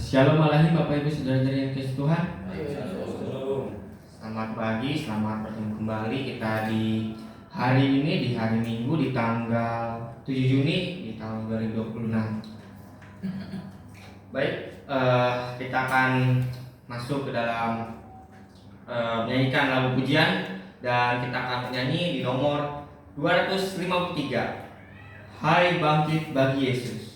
Shalom Alaikum Bapak Ibu Saudara-saudari yang kasih Tuhan. Shalom. Selamat pagi, selamat bertemu kembali kita di hari ini, di hari Minggu di tanggal 7 Juni di tahun 2026. Baik, kita akan masuk ke dalam menyanyikan lagu pujian, dan kita akan menyanyi di nomor 253. Hai bangkit bagi Yesus.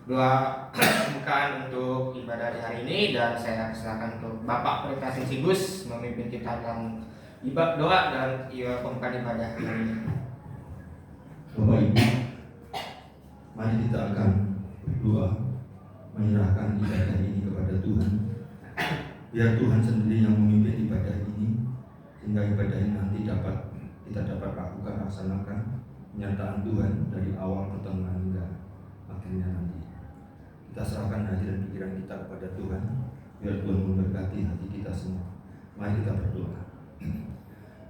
Doa pembukaan untuk ibadah di hari ini, dan saya silakan untuk Bapak Pendeta Singsigus memimpin kita dalam ibadah doa dan pembukaan ibadah hari ini. Bapak Ibu, mari kita akan berdoa menyerahkan ibadah ini kepada Tuhan. Biar Tuhan sendiri yang memimpin ibadah ini, sehingga ibadah ini nanti kita dapat laksanakan penyertaan Tuhan dari awal pertengahan hingga akhirnya nanti. Kita serahkan hati dan pikiran kita kepada Tuhan, biar Tuhan memberkati hati kita semua. Mari kita berdoa.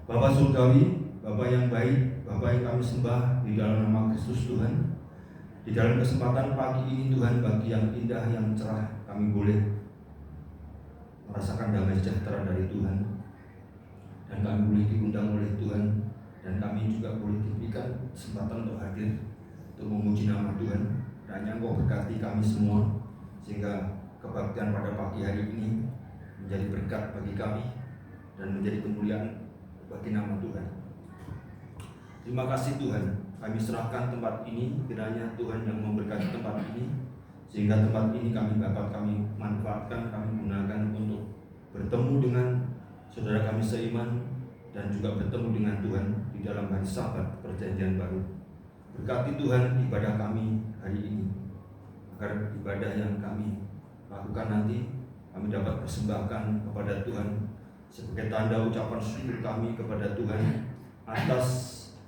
Bapa surgawi, Bapa yang baik, Bapa yang kami sembah di dalam nama Kristus Tuhan, di dalam kesempatan pagi ini Tuhan, bagi yang indah, yang cerah, kami boleh merasakan damai sejahtera dari Tuhan, dan kami boleh diundang oleh Tuhan, dan kami juga boleh diberikan kesempatan untuk hadir untuk memuji nama Tuhan. Dan yang Kau berkati kami semua, sehingga kebaktian pada pagi hari ini menjadi berkat bagi kami dan menjadi kemuliaan bagi nama Tuhan. Terima kasih Tuhan, kami serahkan tempat ini, kiranya Tuhan yang memberkati tempat ini, sehingga tempat ini kami manfaatkan, kami gunakan untuk bertemu dengan saudara kami seiman, dan juga bertemu dengan Tuhan di dalam hari Sabat perjanjian baru. Berkati Tuhan ibadah kami hari ini, agar ibadah yang kami lakukan nanti kami dapat persembahkan kepada Tuhan sebagai tanda ucapan syukur kami kepada Tuhan atas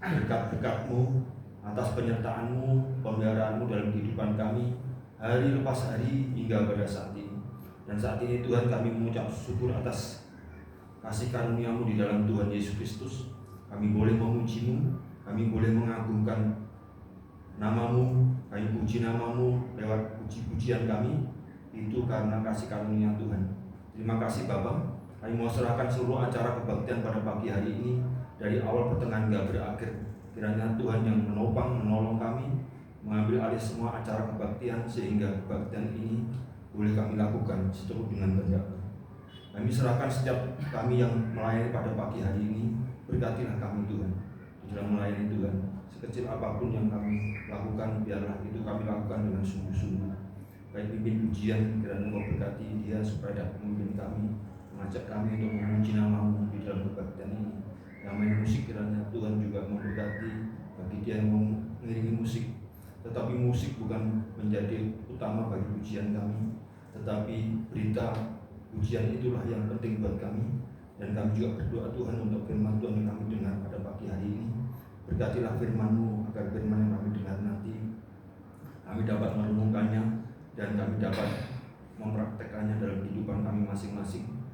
berkat-berkat-Mu, atas penyertaan-Mu, pemeliharaanmu dalam kehidupan kami hari lepas hari hingga pada saat ini. Dan saat ini Tuhan, kami mengucap syukur atas kasih karunia-Mu di dalam Tuhan Yesus Kristus. Kami boleh memuji-Mu, kami boleh mengagungkan nama-Mu, Kami puji nama-Mu lewat puji-pujian kami, itu karena kasih karunia Tuhan. Terima kasih Bapa. Kami mau serahkan seluruh acara kebaktian pada pagi hari ini, dari awal pertengahan hingga berakhir. Kiranya Tuhan yang menopang, menolong kami, mengambil alih semua acara kebaktian, sehingga kebaktian ini boleh kami lakukan seturut dengan kehendak. Kami serahkan setiap kami yang melayani pada pagi hari ini. Berkatilah kami Tuhan di dalam melayani Tuhan. Sekecil apapun yang kami lakukan, biarlah itu kami lakukan dengan sungguh-sungguh. Baik pimpin pujian, kiranya Kau berkati dia supaya dapat memimpin kami, mengajak kami untuk memuji nama-Mu di dalam kebaktian ini. Yang main musik, kiranya Tuhan juga memberkati bagi dia yang mengiringi musik. Tetapi musik bukan menjadi utama bagi pujian kami, tetapi berita pujian itulah yang penting buat kami. Dan kami juga berdoa Tuhan untuk firman Tuhan yang kami dengar pada pagi hari ini. Berkatilah firman-Mu, agar firman yang kami dengar nanti kami dapat merenungkannya dan kami dapat mempraktekannya dalam kehidupan kami masing-masing.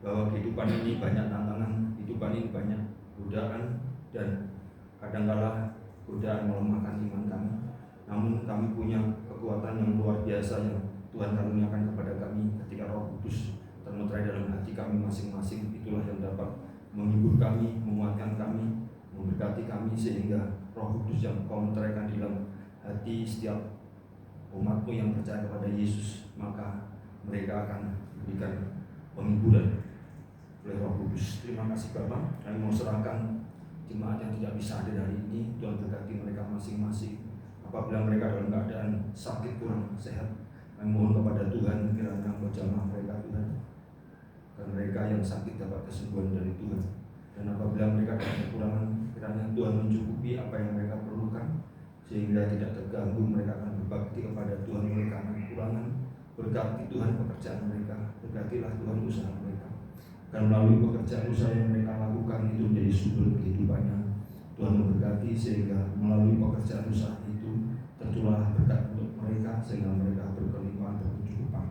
Bahwa kehidupan ini banyak tantangan, kehidupan ini banyak godaan, dan kadangkala godaan melemahkan iman kami. Namun kami punya kekuatan yang luar biasa yang Tuhan karuniakan kepada kami ketika Roh Kudus termeterai dalam hati kami masing-masing. Itulah yang dapat menghibur kami, menguatkan kami, memberkati kami, sehingga Roh Kudus yang Kau meteraikan di dalam hati setiap umat-Mu yang percaya kepada Yesus, maka mereka akan diberikan penghiburan oleh Roh Kudus. Terima kasih Bapak. Kami mau serahkan jemaat yang tidak bisa hadir hari ini. Tuhan berkati mereka masing-masing. Apabila mereka dalam keadaan sakit, kurang sehat, kami mohon kepada Tuhan, kiranya Engkau jamah mereka Tuhan, dan mereka yang sakit dapat kesembuhan dari Tuhan. Dan apabila mereka dalam kekurangan, kiranya Tuhan mencukupi apa yang mereka perlukan, sehingga tidak terganggu. Mereka akan berbakti kepada Tuhan oleh karena kekurangan. Berkati Tuhan pekerjaan mereka, berkatilah Tuhan usaha mereka, dan melalui pekerjaan usaha yang mereka lakukan itu menjadi sumber kehidupannya. Tuhan memberkati sehingga melalui pekerjaan usaha itu tercurah berkat untuk mereka, sehingga mereka berkelimpahan, berkecukupan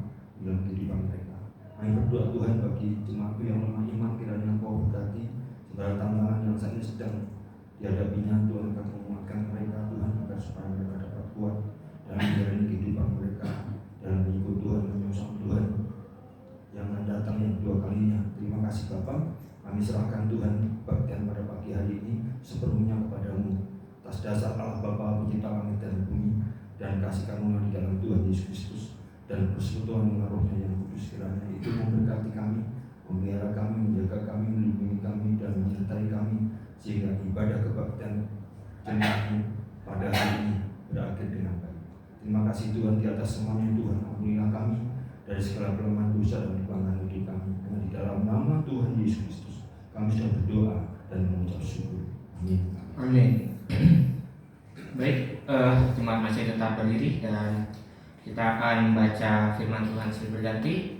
dalam kehidupan mereka. Kami berdoa Tuhan bagi jemaat yang lemah iman, kiranya Kau berkati segala tantangan yang saat ini sedang dihadapinya. Tuhan akan menguatkan mereka Tuhan, agar supaya mereka dapat kuat dalam menjalani kehidupan mereka, dalam mengikut Tuhan, menyongsong Tuhan yang akan datang yang kedua kalinya. Terima kasih Bapa. Kami serahkan Tuhan kebaktian pada pagi hari ini sepenuhnya kepada-Mu, atas dasar Allah Bapa pencipta langit dan bumi, dan kasih karunia di dalam Tuhan Yesus Kristus, dan persekutuan dengan Roh-Nya yang kudus, kiranya itu memberkati kami, memelihara kami, menjaga kami, melindungi kami, dan menyertai kami, sehingga ibadah kebaktian jemaat-Mu pada hari ini berakhir dengan baik. Terima kasih Tuhan di atas semuanya. Tuhan, ampunilah kami dari segala kelemahan dosa dan kekurangan hidup kami. Dan di dalam nama Tuhan Yesus Kristus kami sudah berdoa dan mengucap syukur. Amin. Amin. Baik, jemaat masih tetap berdiri dan kita akan baca firman Tuhan silih berganti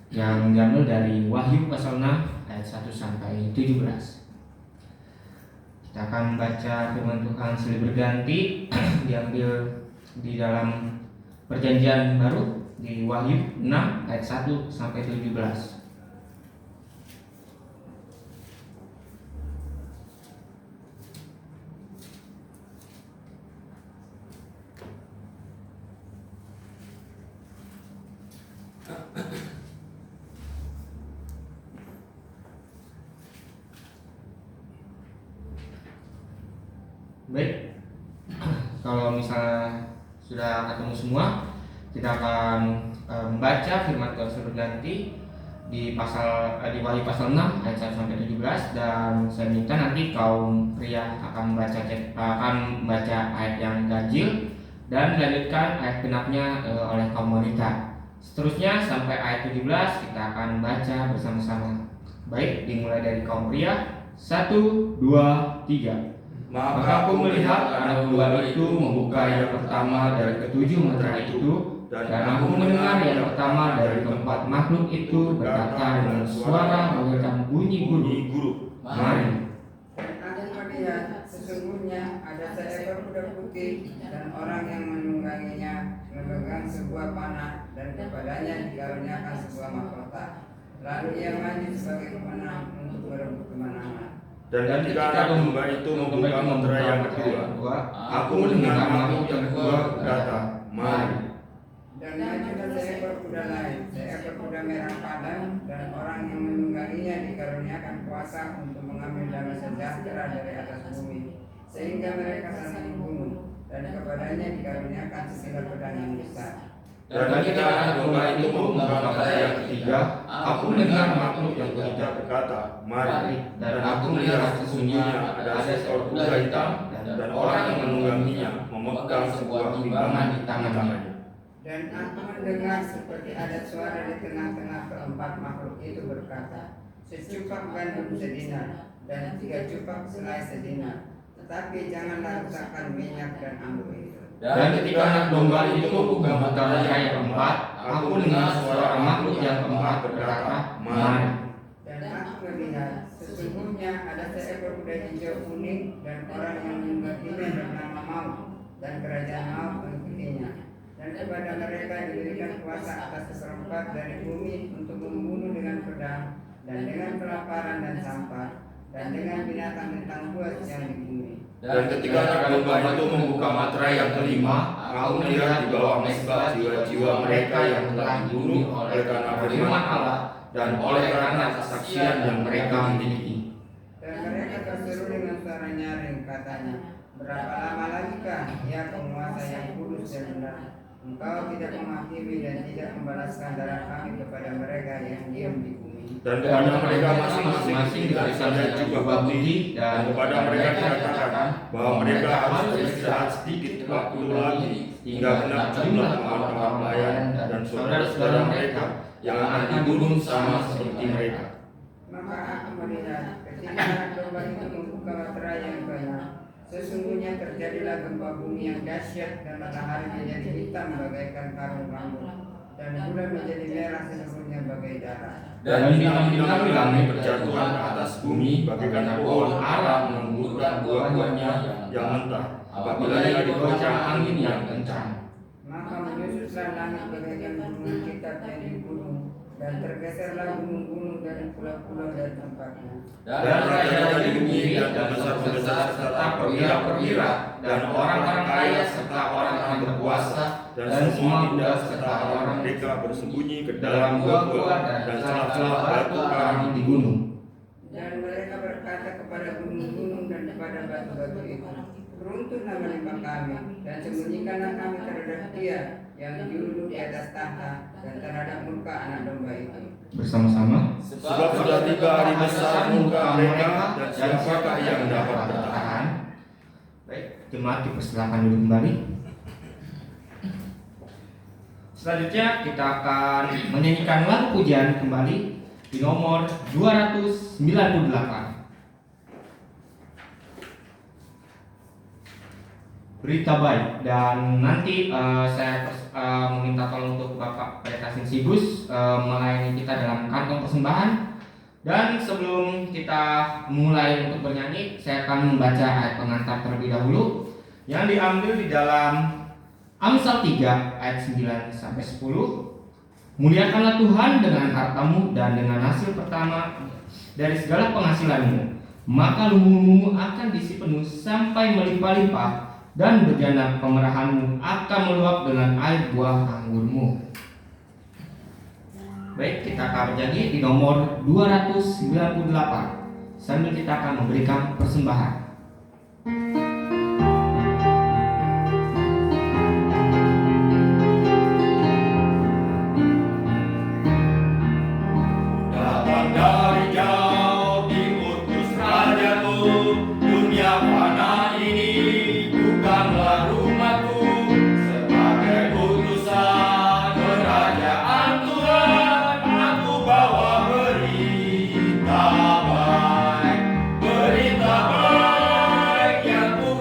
yang diambil dari Wahyu pasal 6 ayat 1 sampai 17. Kita akan baca firman Tuhan silih berganti diambil di dalam Perjanjian Baru di Wahyu 6 ayat 1 sampai 17. Baik, kalau misalnya sudah ketemu semua, kita akan membaca firman Tuhan silih berganti di Wahyu pasal 6 ayat 1 sampai 17, dan saya minta nanti kaum pria akan membaca ayat yang ganjil dan dilanjutkan ayat genapnya oleh kaum wanita. Seterusnya sampai ayat 17 kita akan baca bersama-sama. Baik, dimulai dari kaum pria. 1, 2, 3. Maka aku melihat anak domba itu membuka yang pertama dari ketujuh matra itu, dan aku mendengar yang pertama dari keempat makhluk itu berkata dengan suara bagaikan bunyi guru, "Mari." Aku melihat sesungguhnya ada seekor kuda putih, dan orang yang menungganginya memegang sebuah panah, dan kepadanya dikaruniakan sebuah mahkota. Lalu ia maju sebagai pemenang untuk merebut kemenangan. Dan ketika domba itu membuka meterai yang kedua, aku mendengar makhluk yang kedua berkata, "Mari." Dan majulah seekor kuda lain, seekor kuda merah padam, dan orang yang menungganginya dikaruniakan kuasa untuk mengambil damai sejahtera dari atas bumi, sehingga mereka saling membunuh, dan kepadanya dikaruniakan sesilah pedang yang besar. Dan ketika anak domba itu membuka meterai yang ketiga, aku mendengar makhluk yang ketiga berkata, "Mari." Dan aku melihat sesungguhnya ada seekor kuda hitam, dan orang yang menungganginya memegang sebuah timbangan di tangannya. Dan aku mendengar seperti ada suara di tengah-tengah keempat makhluk itu berkata, "Secupak gandum sedinar, dan 3 cupak selai sedinar, tetapi janganlah rusakkan minyak dan anggur itu." Dan ketika anak domba itu membuka meterai yang keempat, aku mendengar suara makhluk yang keempat berkata, "Mari." Dan aku melihat, sesungguhnya ada seekor kuda hijau kuning, dan orang yang menungganginya bernama Maut, dan kerajaan Maut mengikutinya. Dan kepada mereka diberikan kuasa atas seperempat dari bumi untuk membunuh dengan pedang, dan dengan kelaparan dan sampah, dan dengan binatang bintang buas yang di bumi. Dan ketika anak domba itu membuka meterai yang kelima, aku melihat di bawah mesbah jiwa-jiwa mereka yang telah dibunuh oleh karena firman Allah dan oleh karena kesaksian yang mereka miliki. Dan mereka berseru dengan suara nyaring, katanya, "Berapa lama lagi kah, ya penguasa yang kudus dan benar, engkau tidak menghakimi dan tidak membalaskan darah kami kepada mereka yang diam di bumi?" Dan kepada mereka masing-masing diberikan jubah putih, dan kepada mereka dikatakan bahwa mereka harus beristirahat sedikit waktu lagi hingga genap jumlah kawan-kawan pelayan dan saudara-saudara mereka yang akan dibunuh sama seperti mereka. Maka aku melihat, ketika anak domba itu membuka meterai yang keenam, sesungguhnya terjadilah gempa bumi yang dahsyat, dan matahari menjadi hitam bagaikan karung rambut, dan bulan menjadi merah seluruhnya bagai darah. Dan bintang-bintang di langit berjatuhan ke atas bumi bagaikan pohon ara menggugurkan buah-buahnya yang mentah apabila ia diterjang angin yang kencang. Maka menyusutlah langit bagaikan gunungan kitab yang di gunung, dan tergeserlah gunung-gunung dan pulau-pulau dari tempatnya. Dan raja-raja di bumi dan pembesar-pembesar serta perwira-perwira dan orang-orang kaya serta orang-orang berkuasa dan semua muda serta orang mereka bersembunyi ke dalam gua-gua dan celah-celah batu karang di gunung. Dan mereka berkata kepada gunung-gunung dan kepada batu-batu itu, "Runtuhlah menimpa kami, dan sembunyikanlah kami terhadap Dia yang duduk di atas tahta dan terhadap murka anak domba itu." Bersama-sama. Sebab sudah tiba hari besar murka mereka, dan siapakah yang dapat bertahan? Baik, jemaat dipersilakan dulu kembali. Selanjutnya kita akan menyanyikan lagu pujian kembali di nomor 298. Berita baik, dan nanti saya meminta tolong untuk Bapak Pendeta Sinsibus melayani kita dalam kantong persembahan. Dan sebelum kita mulai untuk bernyanyi, saya akan membaca ayat pengantar terlebih dahulu yang diambil di dalam Amsal 3 ayat 9 sampai 10. Muliakanlah Tuhan dengan hartamu dan dengan hasil pertama dari segala penghasilanmu, maka lumbung-lumbungmu akan diisi penuh sampai melimpah-limpah, dan bejana kemerahanmu akan meluap dengan air buah anggurmu. Baik, kita akan bernyanyi di nomor 298 sambil kita akan memberikan persembahan. Datang dari jauh diutus rajaku, dunia fana ini bukanlah rumahku. Sebagai utusan kerajaan Tuhan, aku bawa berita baik yang ku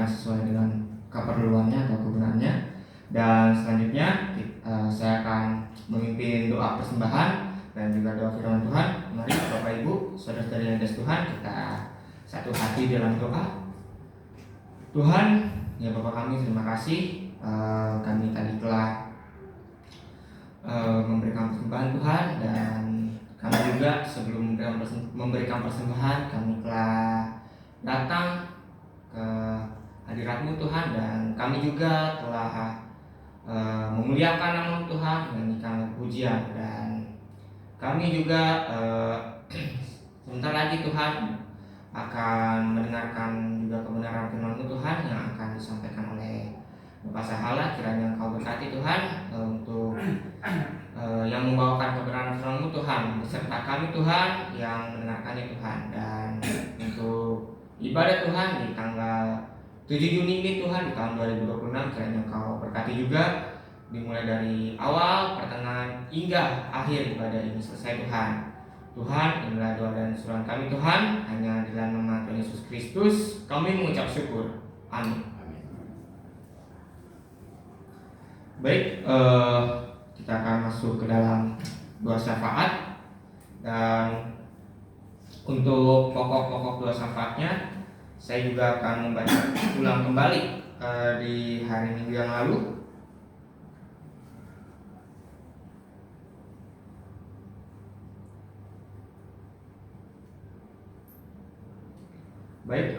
dikerjakan sesuai dengan keperluannya atau kegunaannya. Dan selanjutnya saya akan memimpin doa persembahan dan juga doa firman Tuhan. Mari Bapak Ibu, saudara-saudari yang dikasihi Tuhan, kita satu hati dalam doa. Tuhan, ya Bapak kami, terima kasih kami tadi telah memberikan persembahan Tuhan, dan kami juga sebelum memberikan persembahan kami telah datang ke hadirat-Mu Tuhan, dan kami juga telah memuliakan nama Tuhan, menyanyikan pujian, dan kami juga sebentar lagi Tuhan akan mendengarkan juga kebenaran firman-Mu Tuhan yang akan disampaikan oleh Bapak Sahala. Kiranya Engkau berkati Tuhan untuk yang membawakan kebenaran firman-Mu Tuhan beserta kami Tuhan yang mendengarkannya Tuhan. Dan untuk ibadah Tuhan di tanggal 7 Juni ini Tuhan, di tahun 2026, kiranya Engkau berkati juga, dimulai dari awal, pertengahan, hingga akhir ibadah ini selesai Tuhan. Tuhan, inilah doa dan suruhan kami Tuhan, hanya di dalam nama Tuhan Yesus Kristus kami mengucap syukur. Amin. Baik, kita akan masuk ke dalam doa syafaat, dan untuk pokok-pokok doa syafaatnya saya juga akan membaca ulang kembali di hari Minggu yang lalu. Baik,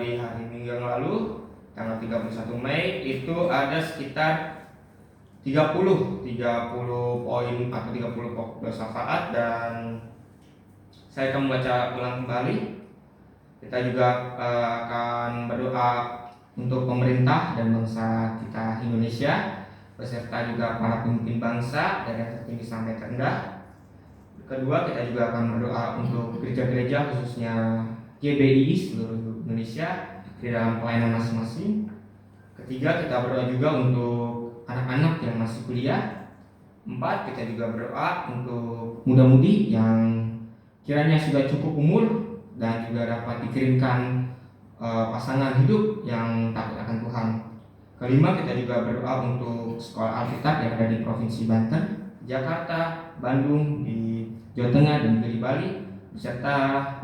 di hari Minggu yang lalu tanggal 31 Mei itu ada sekitar 30 poin atau 30 pokok doa syafaat, dan saya akan membaca ulang kembali. Kita juga akan berdoa untuk pemerintah dan bangsa kita Indonesia, beserta juga para pemimpin bangsa dari yang tertinggi sampai terendah. Kedua, kita juga akan berdoa untuk gereja-gereja, khususnya GBI seluruh Indonesia di dalam pelayanan masing-masing. Ketiga, kita berdoa juga untuk anak-anak yang masih kuliah. 4, kita juga berdoa untuk muda-mudi yang kiranya sudah cukup umur dan juga dapat dikirimkan pasangan hidup yang takut akan Tuhan. Kelima, kita juga berdoa untuk sekolah Alkitab yang ada di Provinsi Banten, Jakarta, Bandung, di Jawa Tengah, dan juga di Bali, beserta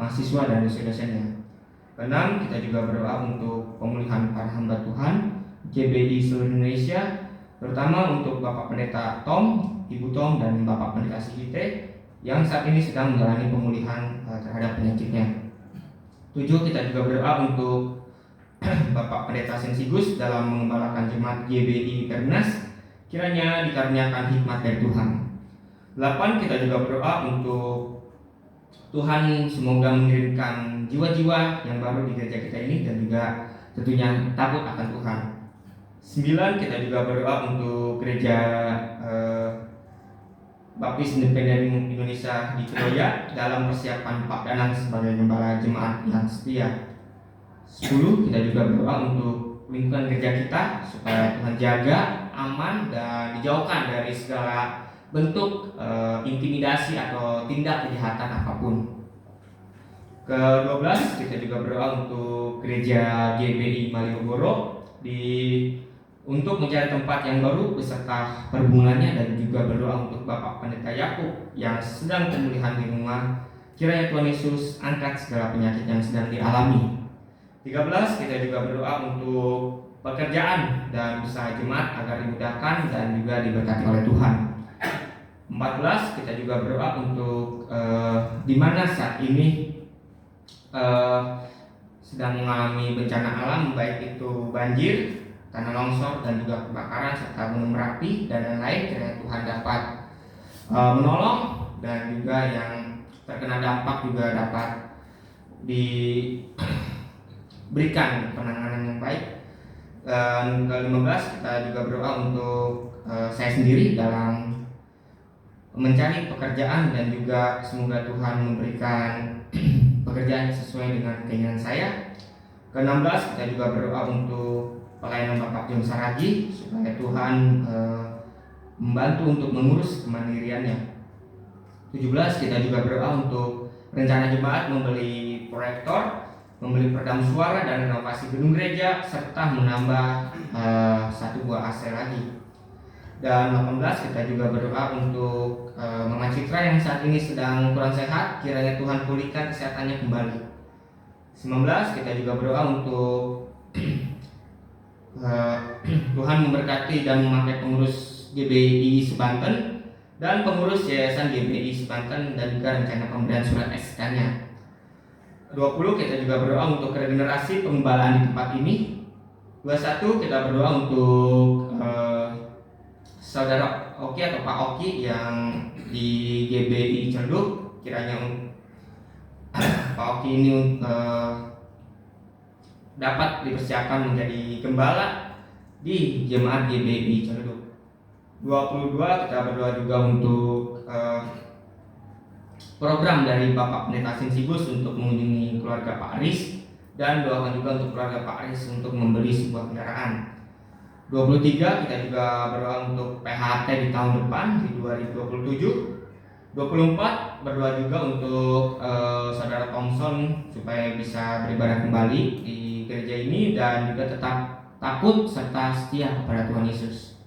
mahasiswa dan dosen-dosennya. Keenam, kita juga berdoa untuk pemulihan para hamba Tuhan GBI seluruh Indonesia, terutama untuk Bapak Pendeta Tom, Ibu Tom, dan Bapak Pendeta Sigite yang saat ini sedang menjalani pemulihan terhadap penyakitnya. 7, kita juga berdoa untuk Bapak Pendeta Sensigus dalam mengembalakan jemaat GBI Pernas, kiranya dikaruniakan hikmat dari Tuhan. 8, kita juga berdoa untuk Tuhan semoga mengirimkan jiwa-jiwa yang baru di gereja kita ini, dan juga tentunya takut akan Tuhan. 9, kita juga berdoa untuk gereja Baptis Independen Indonesia di Kedoya dalam persiapan Pak Danang sebagai gembala jemaat yang setia. 10, kita juga berdoa untuk lingkungan gereja kita supaya Tuhan jaga, aman, dan dijauhkan dari segala bentuk intimidasi atau tindak kejahatan apapun. Ke-12, kita juga berdoa untuk gereja GBI Malioboro untuk mencari tempat yang baru beserta perhubungannya, dan juga berdoa untuk Bapak Pendeta Yakub yang sedang pemulihan di rumah. Kiranya Tuhan Yesus angkat segala penyakit yang sedang dialami. 13, kita juga berdoa untuk pekerjaan dan usaha jemaat agar dimudahkan dan juga diberkati oleh Tuhan. 14, kita juga berdoa untuk di mana saat ini sedang mengalami bencana alam, baik itu banjir, tanah longsor, dan juga kebakaran serta gunung Merapi dan lain-lain. Kiranya Tuhan dapat menolong, dan juga yang terkena dampak juga dapat diberikan penanganan yang baik. Dan ke-15, kita juga berdoa untuk saya sendiri dalam mencari pekerjaan, dan juga semoga Tuhan memberikan pekerjaan sesuai dengan keinginan saya. Ke-16, kita juga berdoa untuk pelayanan Bapak John Saragi supaya Tuhan membantu untuk mengurus kemandiriannya. 17, kita juga berdoa untuk rencana jemaat membeli proyektor membeli peredam suara dan renovasi gedung gereja, serta menambah satu buah AC lagi. Dan 18 kita juga berdoa untuk Mama Citra yang saat ini sedang kurang sehat, kiranya Tuhan pulihkan kesehatannya kembali. 19 kita juga berdoa untuk Tuhan memberkati dan memakai pengurus GBI Sebanten dan pengurus Yayasan GBI Sebanten dan juga rencana pemberian surat SK-nya. 20 kita juga berdoa untuk regenerasi pengembalaan di tempat ini. 21 kita berdoa untuk Saudara Oki atau Pak Oki yang di GBI Celduk, kiranya Pak Oki ini dapat dipersiapkan menjadi gembala di jemaat GBI Celduk. 22 kita berdoa juga untuk program dari Bapak Pendeta Sinsibus untuk mengunjungi keluarga Pak Aris, dan doakan juga untuk keluarga Pak Aris untuk membeli sebuah kendaraan. 23 kita juga berdoa untuk PHT di tahun depan di 2027. 24 berdoa juga untuk Saudara Thompson supaya bisa beribadah kembali di gereja ini dan juga tetap takut serta setia kepada Tuhan Yesus.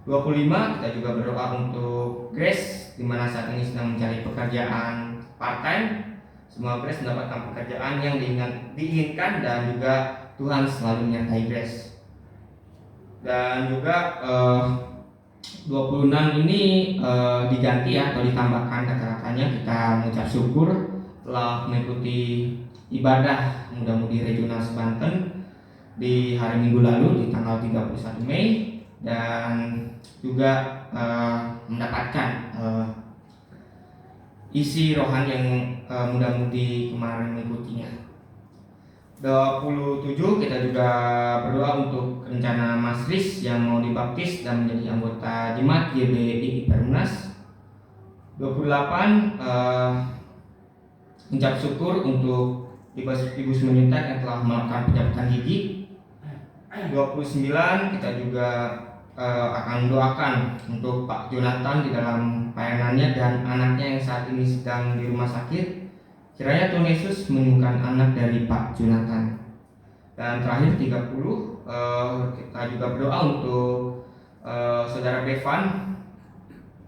25 kita juga berdoa untuk Grace di mana saat ini sedang mencari pekerjaan part-time. Semoga Grace mendapatkan pekerjaan yang diinginkan dan juga Tuhan selalu menyertai Grace. Dan juga 26 ini diganti atau ditambahkan kata-katanya, kita mengucap syukur telah mengikuti ibadah Muda-Mudi Regional Sebanten di hari Minggu lalu di tanggal 31 Mei dan juga mendapatkan isi rohani yang Muda-Mudi kemarin mengikutinya. 27 kita juga berdoa untuk rencana Mas Riz yang mau dibaptis dan menjadi anggota jemaat GBI Perumnas. 28 ucap syukur untuk Ibu Semenyuntak yang telah melakukan pencabutan gigi. 29 kita juga akan doakan untuk Pak Jonathan di dalam pelayanannya dan anaknya yang saat ini sedang di rumah sakit. Kiranya Tuhan Yesus menyembuhkan anak dari Pak Jonathan. Dan terakhir 30 kita juga berdoa untuk Saudara Bevan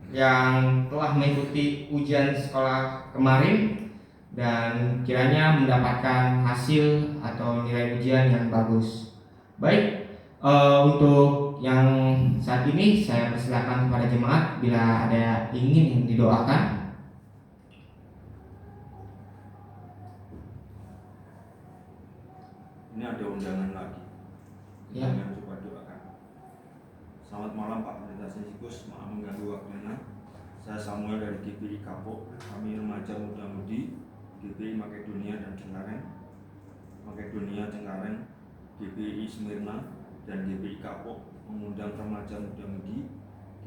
yang telah mengikuti ujian sekolah kemarin dan kiranya mendapatkan hasil atau nilai ujian yang bagus. Baik, untuk yang saat ini saya persilakan kepada jemaat bila ada ingin yang didoakan. Ini ada undangan lagi. Ya. Yang coba doakan. Selamat malam Pak Pendeta Sinsibus, maaf mengganggu waktunya. Saya Samuel dari GBI Kapok. Kami remaja Muda-Mudi GBI Makedonia dan Cengkareng, Makedonia Cengkareng, GBI Smyrna dan GBI Kapok mengundang remaja Muda-Mudi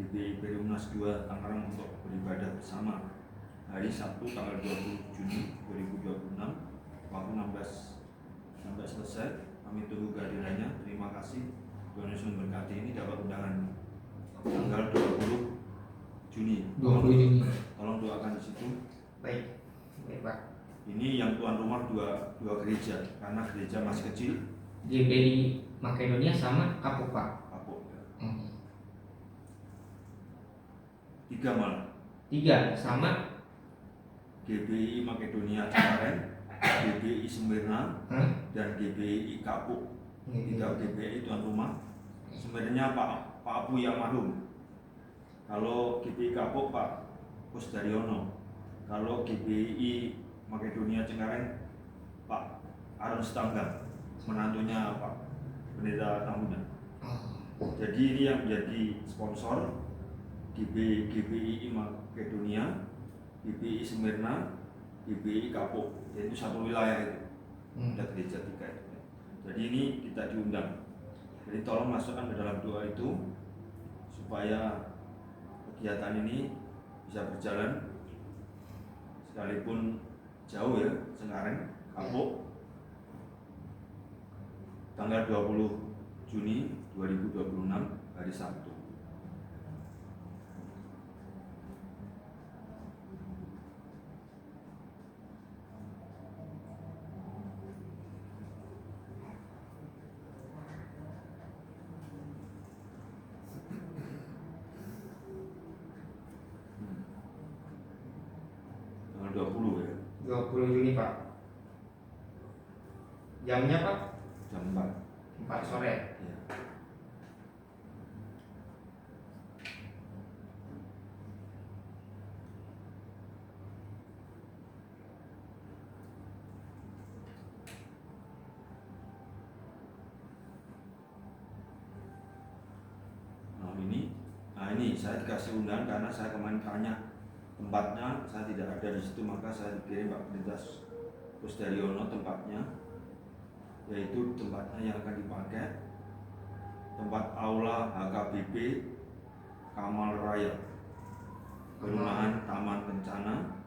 GBI Perumnas 2 Tangerang untuk beribadah bersama hari Sabtu tanggal 20 Juni 2026 waktu 16 sampai selesai. Kami tunggu kehadirannya. Terima kasih. Tuhan Yesus memberkati. Ini dapat undangan tanggal 20 Juni. 20 Juni. Tolong doakan di situ. Baik, baik Pak. Ini yang tuan rumah dua gereja karena gereja masih kecil. GBI Makedonia sama Kapok Pak. Kapok. Hmm. 3 malah. 3 sama GBI Makedonia Cengkareng, GBI Smyrna, dan GBI Kapok. 3 GBI tuan rumah. Sebenarnya Pak Apu yang almarhum. Kalau GBI Kapok Pak Kusdaryono. Kalau GBI Makedonia Cengkareng Pak Aron Stangga, menantunya Pak Pendeta Tamunan. Jadi ini yang menjadi sponsor GBI Makedonia, GBI Smyrna, GBI Kapok. Itu satu wilayah itu. Ada gereja 3 itu. Jadi ini kita diundang. Jadi tolong masukkan ke dalam doa itu supaya kegiatan ini bisa berjalan sekalipun jauh ya, Cengkareng, Kapok, tanggal 20 Juni 2026 hari Sabtu. 20 Juni Pak. Jamnya Pak? Jam 4. 4 sore. Ya. Ini saya dikasih undangan karena saya kemarin tanya tempatnya, saya tidak ada di situ, maka saya dikirim Pak Perintas Kusdaryono tempatnya, yaitu tempatnya yang akan dipakai tempat aula HKBP Kamal Raya, Perumahan Taman Kencana,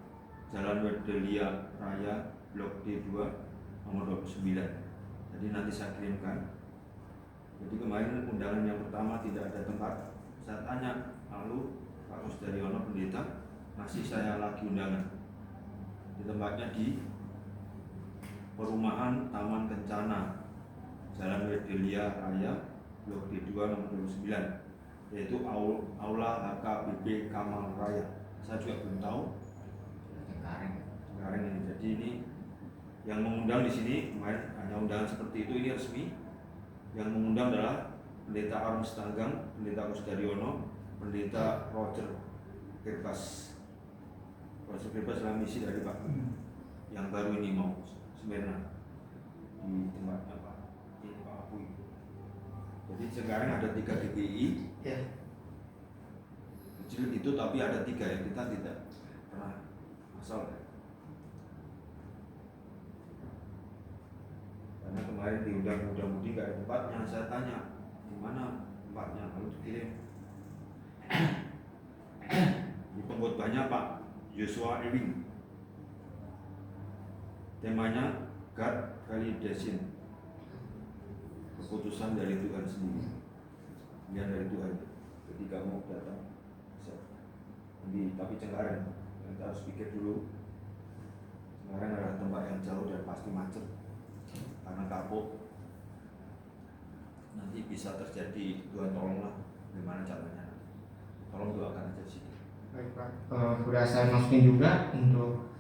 Jalan Wedelia Raya, Blok D2, nomor 29. Jadi nanti saya kirimkan. Jadi kemarin undangan yang pertama tidak ada tempat. Saya tanya, lalu Pak Kusdaryono pendeta masih saya lagi undangan. Di tempatnya di Perumahan Taman Kencana, Jalan Wedelia Raya, Blok D2 nomor 29, yaitu aula HKBP Kamal Raya. Saya juga belum tahu. Cengkareng ini. Jadi ini yang mengundang di sini kemarin hanya undangan seperti itu, ini resmi. Yang mengundang adalah Pendeta Arum Stanggang, Pendeta Kusdaryono, Pendeta Roger Kirbas. Roger Kirbas adalah misi dari Pak yang baru ini mau Smyrna di tempatnya Pak Apu. Jadi sekarang ada 3 DPI. Ya. Kecil itu tapi ada 3 yang kita tidak pernah asal. Karena kemarin diundang muda-mudi gak ada tempatnya, saya tanya di mana tempatnya, lalu dikirim di pengkhotbahnya Pak Joshua Ewing. Temanya God Validation, keputusan dari Tuhan sendiri, pilihan dari Tuhan. Jadi kamu datang bisa. Tapi Cengkareng, kita harus pikir dulu. Cengkareng adalah tempat yang jauh dan pasti macet karena kapuk. Nanti bisa terjadi, Tuhan tolonglah gimana caranya. Tolong doakan aja sih. Baik Pak, sudah saya masukin juga untuk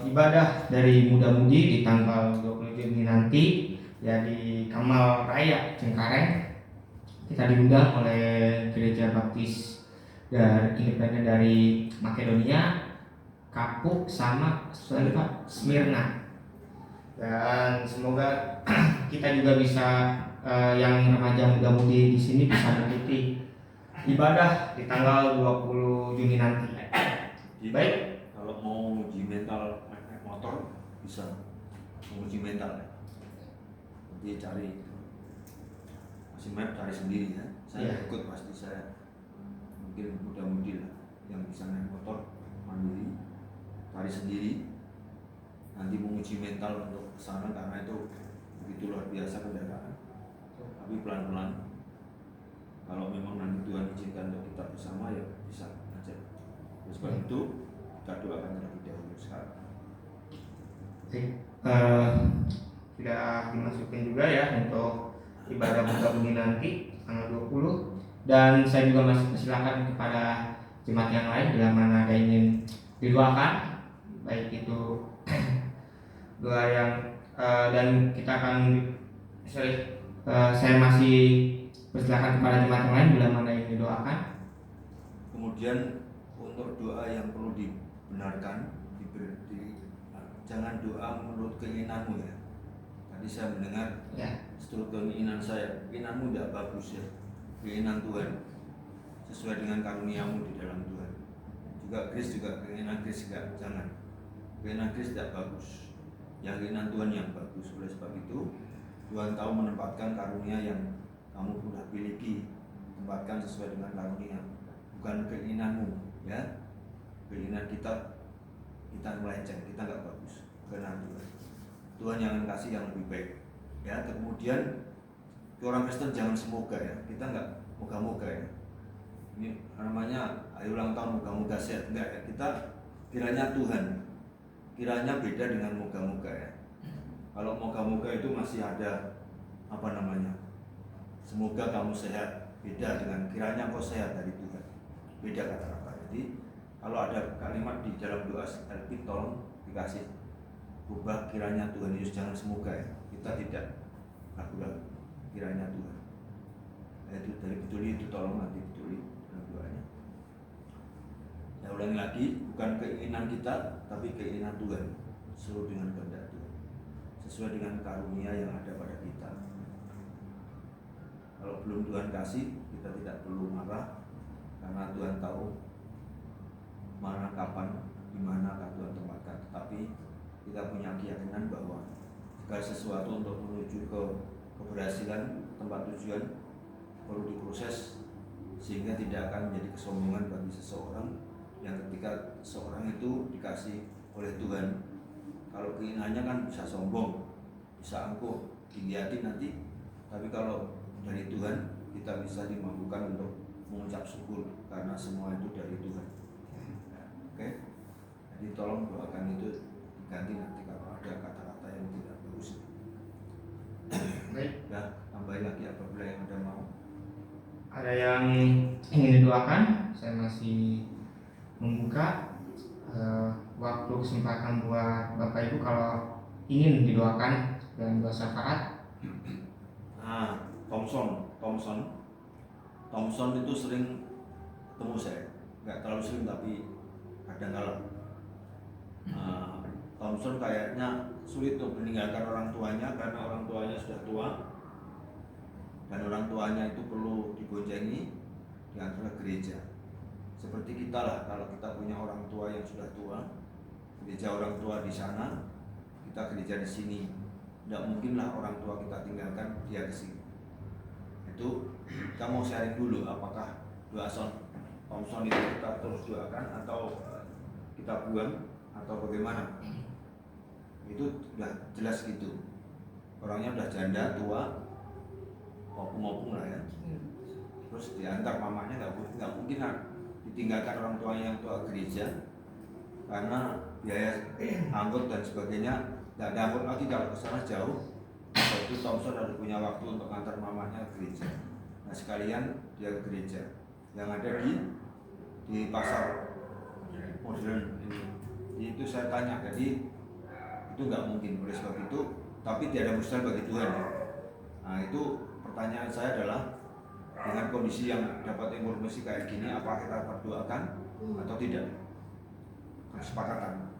ibadah dari muda-mudi di tanggal 20 Juni nanti ya di Kamal Raya Cengkareng. Kita diundang oleh Gereja Baptis dan Independen dari Makedonia, Kapuk sama Pak Smyrna. Dan semoga kita juga bisa yang remaja muda-mudi di sini bisa mengikuti ibadah di tanggal 20 Juni nanti. Baik. Kalau mau uji mental naik motor bisa menguji mental. Nanti cari masih map cari sendiri ya. Saya ikut pasti saya mungkin muda-mudi lah yang bisa naik motor mandiri cari sendiri. Nanti menguji mental untuk kesana karena itu begitu luar biasa kendaraan. Tapi pelan-pelan. Kalau memang nanti Tuhan izinkan untuk kita bersama ya bisa aja. Oleh sebab itu kita doakan terlebih dahulu sekarang. Sudah dimasukin juga ya untuk ibadah muda-mudi nanti tanggal 20. Dan saya juga masih persilakan kepada jemaat yang lain bila mana ada ingin didoakan, baik itu doa yang dan kita akan saya masih persilakan kepada jemaat yang lain bila mana ingin didoakan. Kemudian untuk doa yang perlu dibenarkan, jangan doa menurut keinginanmu ya. Tadi saya mendengar struktur keinginan saya, keinginanmu tidak bagus ya. Keinginan Tuhan sesuai dengan karuniamu di dalam Tuhan. Juga Kris juga keinginan Kris juga jangan. Keinginan Kris tidak bagus. Yang keinginan Tuhan yang bagus. Oleh sebab itu Tuhan tahu menempatkan karunia yang kamu sudah miliki, tempatkan sesuai dengan karunia, bukan keinginanmu ya. Keinginan kita melenceng, kita nggak bagus. Karena Tuhan yang akan kasih yang lebih baik ya. Kemudian orang Kristen jangan semoga ya, kita nggak moga-moga ya. Ini namanya ayo ulang tahun moga-moga sehat, enggak ya. Kita kiranya Tuhan, kiranya beda dengan moga-moga ya. Kalau moga-moga itu masih ada apa namanya, semoga kamu sehat, beda dengan kiranya kau sehat dari Tuhan, beda kata-kata. Jadi kalau ada kalimat di dalam doa LP tolong dikasih ubah kiranya Tuhan Yesus, jangan semoga ya, kita tidak ragu-ragu kiranya Tuhan. Itu dari betuli itu tolong nanti betuli dalam doanya. Ya ulangi lagi, bukan keinginan kita tapi keinginan Tuhan, sesuai dengan kehendak Tuhan, sesuai dengan karunia yang ada pada kita. Kalau belum Tuhan kasih, kita tidak perlu marah, karena Tuhan tahu mana, kapan, di mana akan Tuhan tempatkan. Tetapi kita punya keyakinan bahwa segala sesuatu untuk menuju ke keberhasilan tempat tujuan perlu diproses, sehingga tidak akan menjadi kesombongan bagi seseorang yang ketika seseorang itu dikasih oleh Tuhan. Kalau keinginannya kan bisa sombong, bisa angkuh, tinggi hati nanti. Tapi kalau dari Tuhan, kita bisa dimampukan untuk mengucap syukur karena semua itu dari Tuhan. Oke? Jadi tolong doakan itu diganti nanti kalau ada kata-kata yang tidak bagus. Baik. Ya, tambahin lagi apabila yang ada mau. Ada yang ingin didoakan? Saya masih membuka waktu kesempatan buat Bapak Ibu kalau ingin didoakan dan doa syafaat. Nah, Thompson itu sering ketemu saya, nggak terlalu sering tapi kadang-kadang. Thompson kayaknya sulit untuk meninggalkan orang tuanya karena orang tuanya sudah tua dan orang tuanya itu perlu diboncengin diantar ke gereja. Seperti kita lah, kalau kita punya orang tua yang sudah tua, gereja orang tua di sana, kita gereja di sini. Tidak mungkin lah orang tua kita tinggalkan dia ke sini. Itu kita mau sharing dulu, apakah doa Thompson itu kita terus doakan atau kita buang atau bagaimana? Itu sudah jelas gitu. Orangnya udah janda, tua, opung-opung lah ya. Terus diantar mamanya nggak mungkin lah ditinggalkan orang tuanya yang tua gereja karena biaya angkut dan sebagainya. Nggak ada angkut lagi kalau ke sana jauh. Waktu Thompson harus punya waktu untuk antar mamanya ke gereja. Nah sekalian dia ke gereja yang ada di pasar modern ini. Itu saya tanya, jadi itu nggak mungkin. Oleh sebab itu, tapi tidak ada mustahil bagi Tuhan. Nah itu pertanyaan saya adalah dengan kondisi yang dapat informasi kayak gini, apa kita berdoakan atau tidak? Kesepakatan.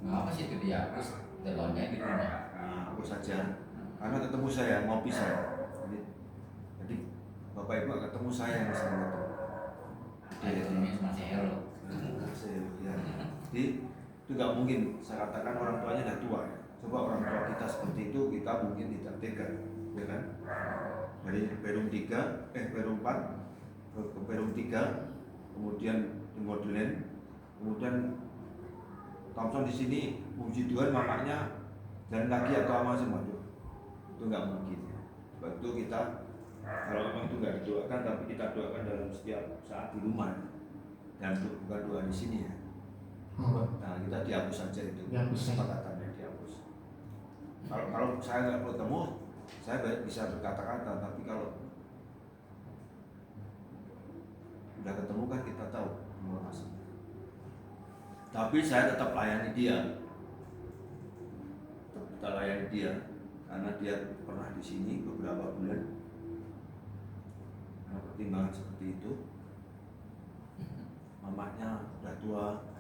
Apa sih itu dia hapus telurnya di rumah? Nah, aku saja, karena ketemu saya mau pisah. Jadi Bapak Ibu gak ketemu saya yang sering ketemu. Ada tulisannya masih hero. Ya. Jadi itu nggak mungkin. Saya katakan orang tuanya sudah tua. Coba orang tua kita seperti itu, kita mungkin tidak tega, ya kan? Dari Perum 4 ke Perum 3, kemudian di Modelen, kemudian Thompson di sini puji Tuhan mamanya jalan kaki atau apa semua itu nggak mungkin. Sebab itu kita kalau memang itu nggak didoakan, tapi kita doakan dalam setiap saat di rumah dan bukan doa di sini ya. Nah kita dihapus saja itu, kesepakatannya dihapus. Kalau saya nggak ketemu, saya bisa berkata-kata, tapi kalau udah ketemu kan kita tahu informasinya. Tapi saya tetap layani dia, karena dia pernah di sini beberapa bulan. Nah, pertimbangan seperti itu, mamanya udah tua,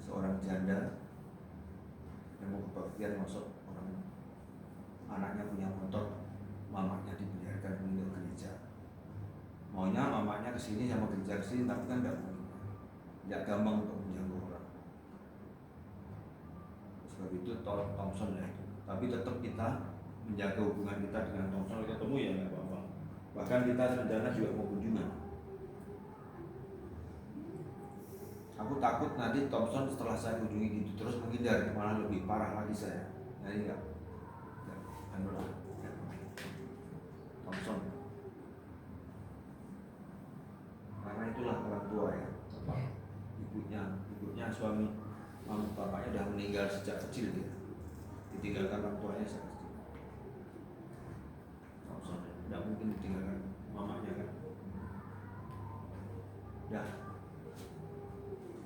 seorang janda yang mau kebaktian, masuk orang anaknya punya motor, mamanya dibiarkan untuk gereja. Maunya mamanya kesini sama gereja kesini, tapi kan tidak mungkin, tidak gampang untuk menjangkau orang. Sebab itu tolong Thompson ya itu. Tapi tetap kita menjaga hubungan kita dengan Thompson. Ketemu ya nggak apa-apa. Bahkan kita rencana juga mau kunjungan. Aku takut nanti Thompson setelah saya kunjungi gitu terus menghindar, malah lebih parah lagi saya. Jadi enggak. Thompson. Karena itulah orang tua ya. Ibunya suami bapaknya udah meninggal sejak kecil dia. Ditinggalkan orang tuanya sejak kecil. Thompson tidak mungkin ditinggalkan mamanya kan. Ya.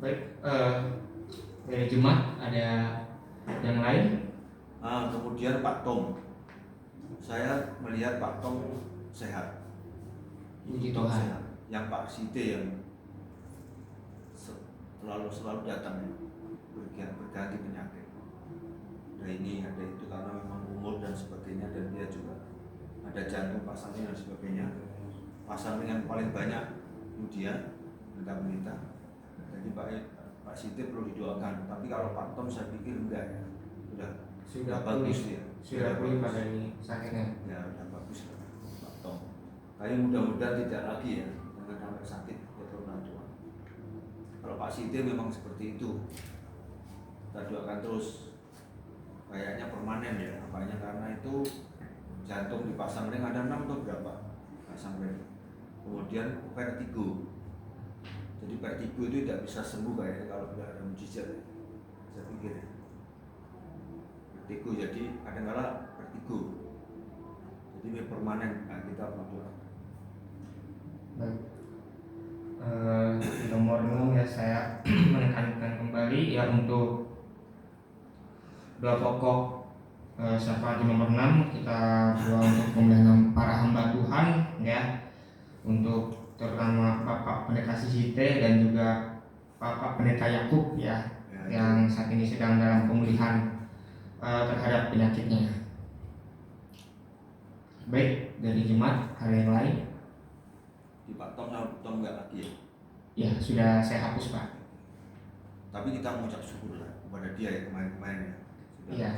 Baik, Dari jemaat ada yang lain? Kemudian Pak Tom, saya melihat Pak Tom sehat. Puji Tom Tuhan. sehat. Yang Pak Site yang selalu datang berganti penyakit. Ada ini, ada itu karena memang umur dan sebagainya, dan dia juga ada jantung pasangnya dan sebagainya. Pasang yang paling banyak itu dia, minta. Jadi Pak Siti perlu didoakan. Tapi kalau Pak Tom saya pikir enggak ya, sudah bagus dia. Sudah pulih pada ini sakitnya. Ya udah bagus Pak Tom. Tapi mudah-mudahan tidak lagi ya, jangan sampai sakit ya orang tua. Kalau Pak Siti memang seperti itu, kita doakan terus. Kayaknya permanen ya, makanya karena itu jantung dipasang ring ada 6 atau berapa pasang ring. Kemudian vertigo. Jadi vertigo itu tidak bisa sembuh kayaknya kalau tidak ada mujizat. Saya pikir ya. Vertigo, jadi kadang-kala vertigo. Jadi ini permanen, nah, kita berdoa. Baik. Di nomor 6 ya saya menekankan kembali ya untuk doa pokok syafaat di nomor 6 kita doa untuk pemulihan para hamba Tuhan ya, untuk terutama Bapak Pendeta Sisite dan juga Bapak Pendeta Yakub ya, yang saat ini sedang dalam pemulihan terhadap penyakitnya. Baik, dari jemaat ada yang lain? Di Pak Tom nggak lagi ya. Ya sudah saya hapus Pak. Tapi kita mengucap syukur lah kepada dia ya kemarin-kemarin ya. Sudah Iya.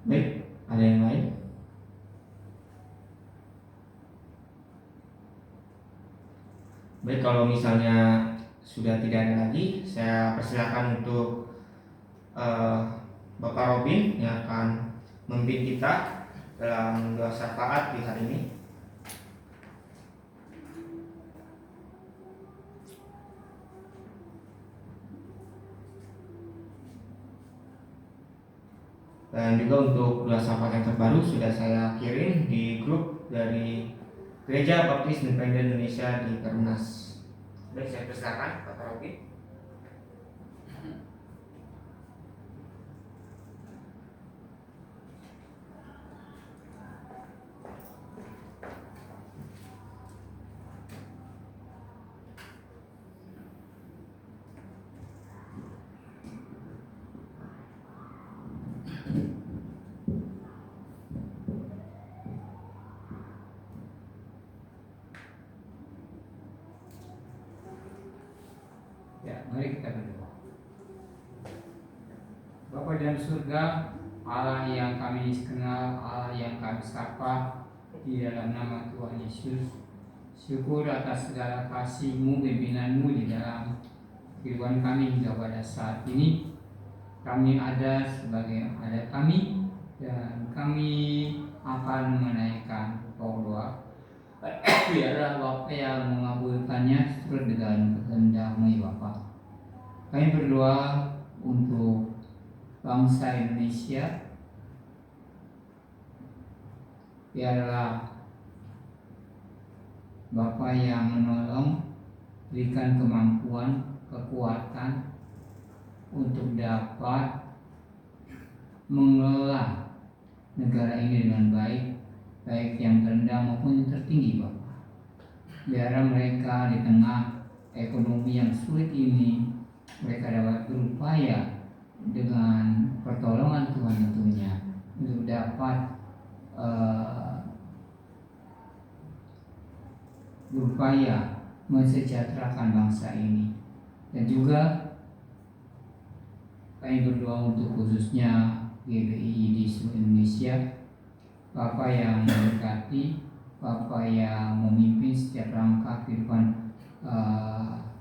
Baik, ada yang lain? Baik, kalau misalnya sudah tidak ada lagi, saya persilakan untuk Bapak Robin yang akan memimpin kita dalam doa syafaat di hari ini. Dan juga untuk doa syafaat yang terbaru sudah saya kirim di grup dari Gereja Baptis Independen Indonesia di Perumnas. Baik, saya persilakan Bapak Robin. Ya, mari kita berdoa. Bapa di dalam surga, Allah yang kami kenal, Allah yang kami sapa, di dalam nama Tuhan Yesus, syukur atas segala kasih-Mu, pimpinan-Mu di dalam kehidupan kami hingga pada saat ini. Kami ada sebagai ada kami, dan kami akan menaikkan pokok doa. Biarlah Bapa yang mengabulkannya sesuai dengan kehendak-Mu, Bapa. Kami berdoa untuk bangsa Indonesia. Biarlah Bapa yang menolong, berikan kemampuan, kekuatan untuk dapat mengelola negara ini dengan baik, baik yang terendah maupun yang tertinggi, Bapak. Biarlah mereka di tengah ekonomi yang sulit ini, mereka dapat berupaya dengan pertolongan Tuhan tentunya untuk dapat berupaya mensejahterakan bangsa ini. Dan juga kami berdoa untuk khususnya GBI di seluruh Indonesia, Bapak yang memberkati, Bapak yang memimpin setiap langkah kehidupan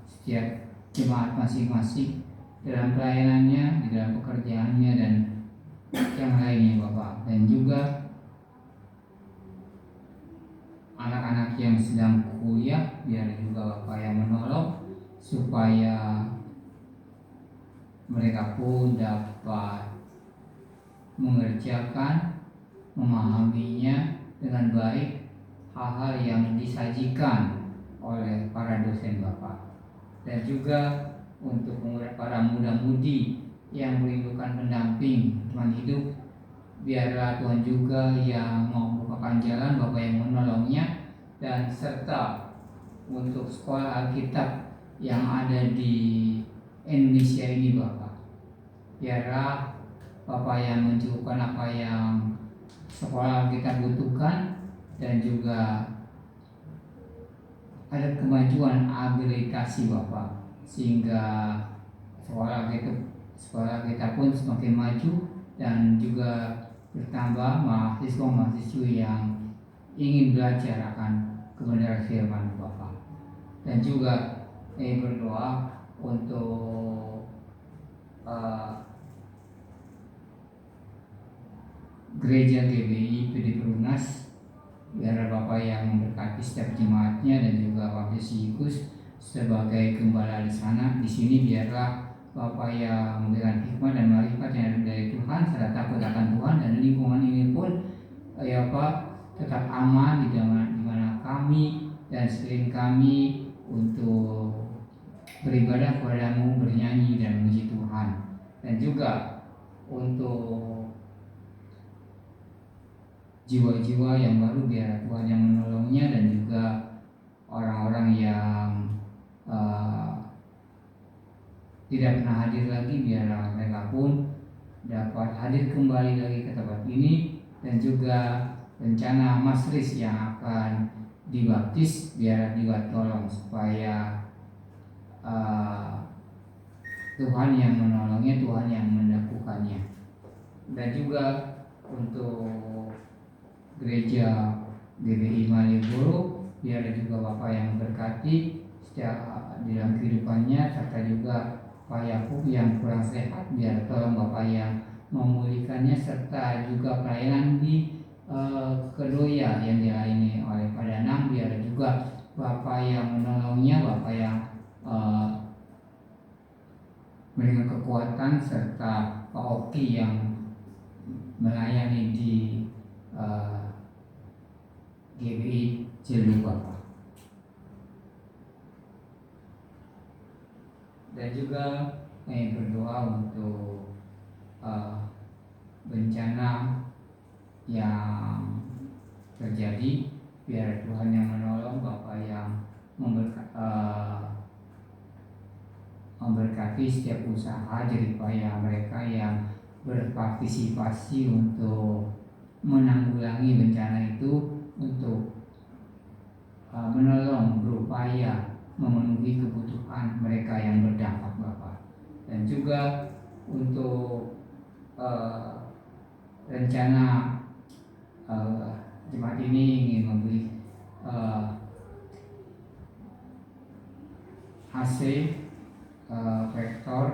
setiap jemaat masing-masing dalam pelayanannya, di dalam pekerjaannya dan yang lainnya, Bapak. Dan juga anak-anak yang sedang kuliah, biar juga Bapak yang menolong supaya mereka pun dapat mengerjakan, memahaminya dengan baik, hal-hal yang disajikan oleh para dosen Bapak, dan juga untuk para muda-mudi yang merindukan pendamping teman hidup, biarlah Tuhan juga yang membukakan jalan, Bapak yang menolongnya, dan serta untuk sekolah Alkitab yang ada di Indonesia ini Bapak, biarlah Bapak yang mencukupkan apa yang sekolah kita butuhkan, dan juga ada kemajuan habilitasi Bapak, sehingga sekolah kita pun semakin maju dan juga bertambah mahasiswa-mahasiswi yang ingin belajar akan kebenaran firman Bapak. Dan juga berdoa untuk gereja GBI PD Perunas, biar Bapak yang memberkati setiap jemaatnya, dan juga Pak Yesus sebagai gembala di sana, di sini biarlah Bapak yang memberikan hikmat dan marifat yang ada dari Tuhan, serta takut akan Tuhan, dan lingkungan ini pun ya Pak tetap aman di mana kami dan sekeliling kami untuk beribadah kepadamu, bernyanyi dan memuji Tuhan. Dan juga untuk jiwa-jiwa yang baru, biar Tuhan yang menolongnya, dan juga orang-orang yang tidak pernah hadir lagi, biar mereka pun dapat hadir kembali lagi ke tempat ini. Dan juga rencana Mas Riz yang akan dibaptis, biar juga tolong supaya Tuhan yang menolongnya, Tuhan yang melakukannya. Dan juga untuk gereja GBI Malioboro, biar juga Bapak yang berkati setiap dalam kehidupannya, serta juga Pak Yakub yang kurang sehat, biar tolong Bapak yang memulihkannya, serta juga pelayanan di Kedoya yang dilayani oleh Pak Danang, biar juga Bapak yang menolongnya, Bapak yang memberikan kekuatan, serta Pak Oki yang melayani di GBI Ciledug Bapak. Dan juga kami berdoa untuk bencana yang terjadi, biar Tuhan yang menolong, Bapak yang memberkati setiap usaha jeripaya mereka yang berpartisipasi untuk menanggulangi bencana itu, untuk menolong, berupaya memenuhi kebutuhan mereka yang berdampak Bapak. Dan juga untuk rencana jemaat ini ingin membeli AC, vektor,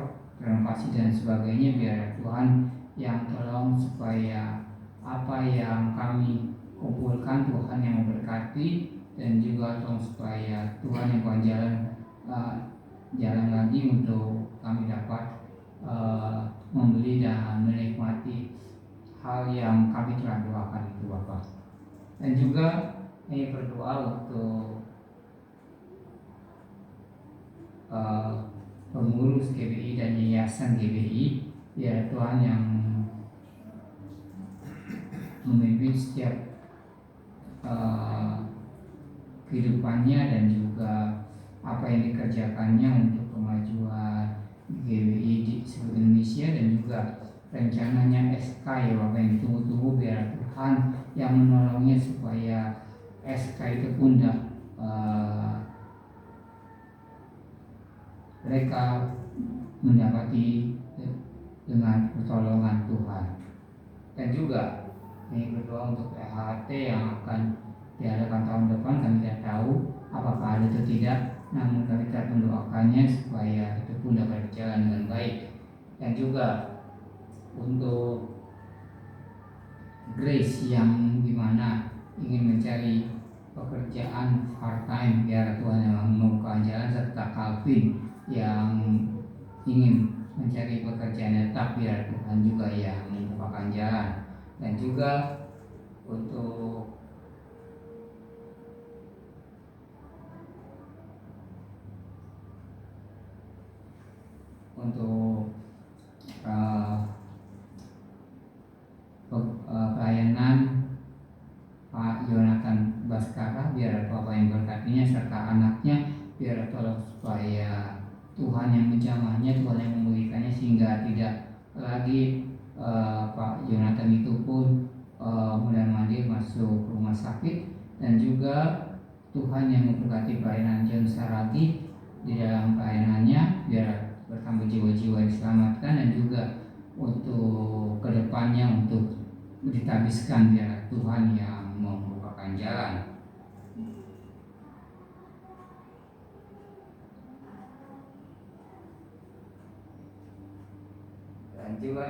renovasi dan sebagainya, biar Tuhan yang tolong supaya apa yang kami kumpulkan Tuhan yang memberkati, dan juga tolong supaya Tuhan yang bukan jalan lagi untuk kami dapat membeli dan menikmati hal yang kami telah doakan itu Bapak. Dan juga kami berdoa untuk pengurus GBI dan yayasan GBI, ya Tuhan yang memimpin setiap kehidupannya, dan juga apa yang dikerjakannya untuk kemajuan GBI di seluruh Indonesia, dan juga rencananya SK ya Bapak yang ditunggu-tunggu, biar Tuhan yang menolongnya supaya SK itu pun mereka mendapati dengan pertolongan Tuhan. Dan juga kami berdoa untuk EHT yang akan diadakan tahun depan. Kami tidak tahu apakah ada atau tidak, namun kami tetap mendoakannya supaya itu pun dapat berjalan dengan baik. Dan juga untuk Grace yang dimana ingin mencari pekerjaan part time, biar Tuhan yang membuka jalan, serta Calvin yang ingin mencari pekerjaan tetap, biar Tuhan juga yang membukakan jalan. Dan juga untuk untuk pelayanan Pak Yonatan Baskara, biar Bapak yang berkatinya serta anaknya, biar tolong supaya Tuhan yang menjamahnya, Tuhan yang memulihkannya, sehingga tidak lagi Pak Yonatan itu pun mundar-mandir masuk rumah sakit, dan juga Tuhan yang memberkati pelayanan John Saragi di dalam pelayanannya, biar bertambah jiwa-jiwa yang diselamatkan, dan juga untuk kedepannya untuk ditabiskan biar Tuhan yang membukakan jalan. Dan juga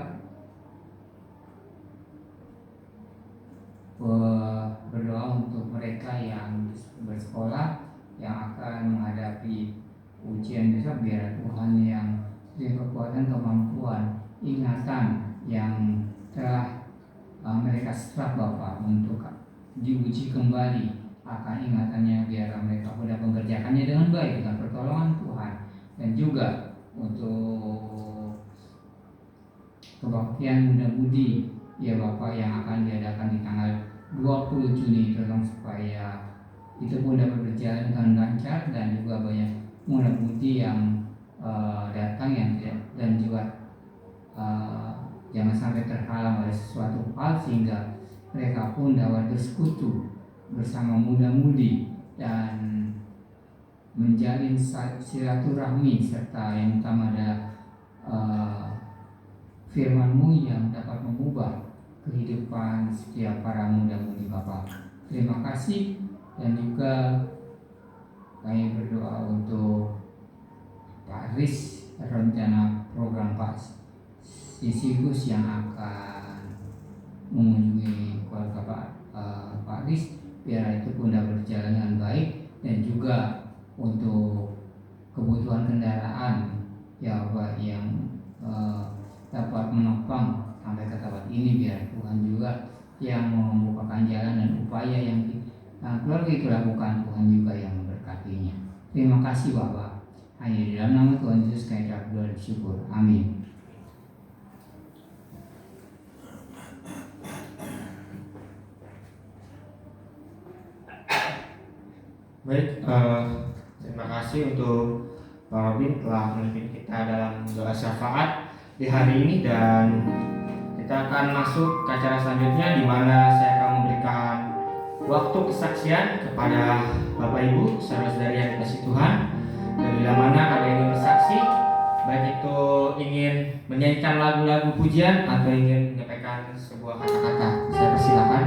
berdoa untuk mereka yang bersekolah yang akan menghadapi ujian besok, biar Tuhan yang beri kekuatan, kemampuan, ingatan yang telah mereka serap Bapak untuk diuji kembali akan ingatannya, biar mereka mudah mengerjakannya dengan baik dengan pertolongan Tuhan. Dan juga untuk kebaktian muda mudi ya Bapak yang akan diadakan di tanggal 20 Juni, tolong supaya itu pun dapat berjalan dengan lancar, dan juga banyak muda mudi yang datang yang dan juga jangan sampai terhalang oleh sesuatu hal, sehingga mereka pun dapat bersekutu bersama muda-mudi dan menjalin silaturahmi, serta yang utama adalah firman-Mu yang dapat mengubah kehidupan setiap para muda-mudi Bapak. Terima kasih, dan juga kami berdoa untuk Pak Riz, rencana program Pak Sisigus yang akan mengunjungi keluarga Pak Riz, biar itu pun dapat berjalan dengan baik, dan juga untuk kebutuhan kendaraan ya Pak yang dapat menopang sampai ke tempat ini, biar Tuhan juga yang membukakan jalan, dan upaya yang keluarga itu lakukan, Tuhan juga yang memberkatinya. Terima kasih Bapak. Hanya di dalam nama Tuhan Yesus kami berdoa dan syukur. Amin. Baik, terima kasih untuk Pak Robin telah memimpin kita dalam doa syafaat di hari ini, dan kita akan masuk ke acara selanjutnya, di mana saya akan memberikan waktu kesaksian kepada Bapak Ibu saudara-saudari yang dikasihi Tuhan. Dan bila mana ada yang ingin bersaksi, baik itu ingin menyanyikan lagu-lagu pujian atau ingin menyampaikan sebuah kata-kata, saya persilakan.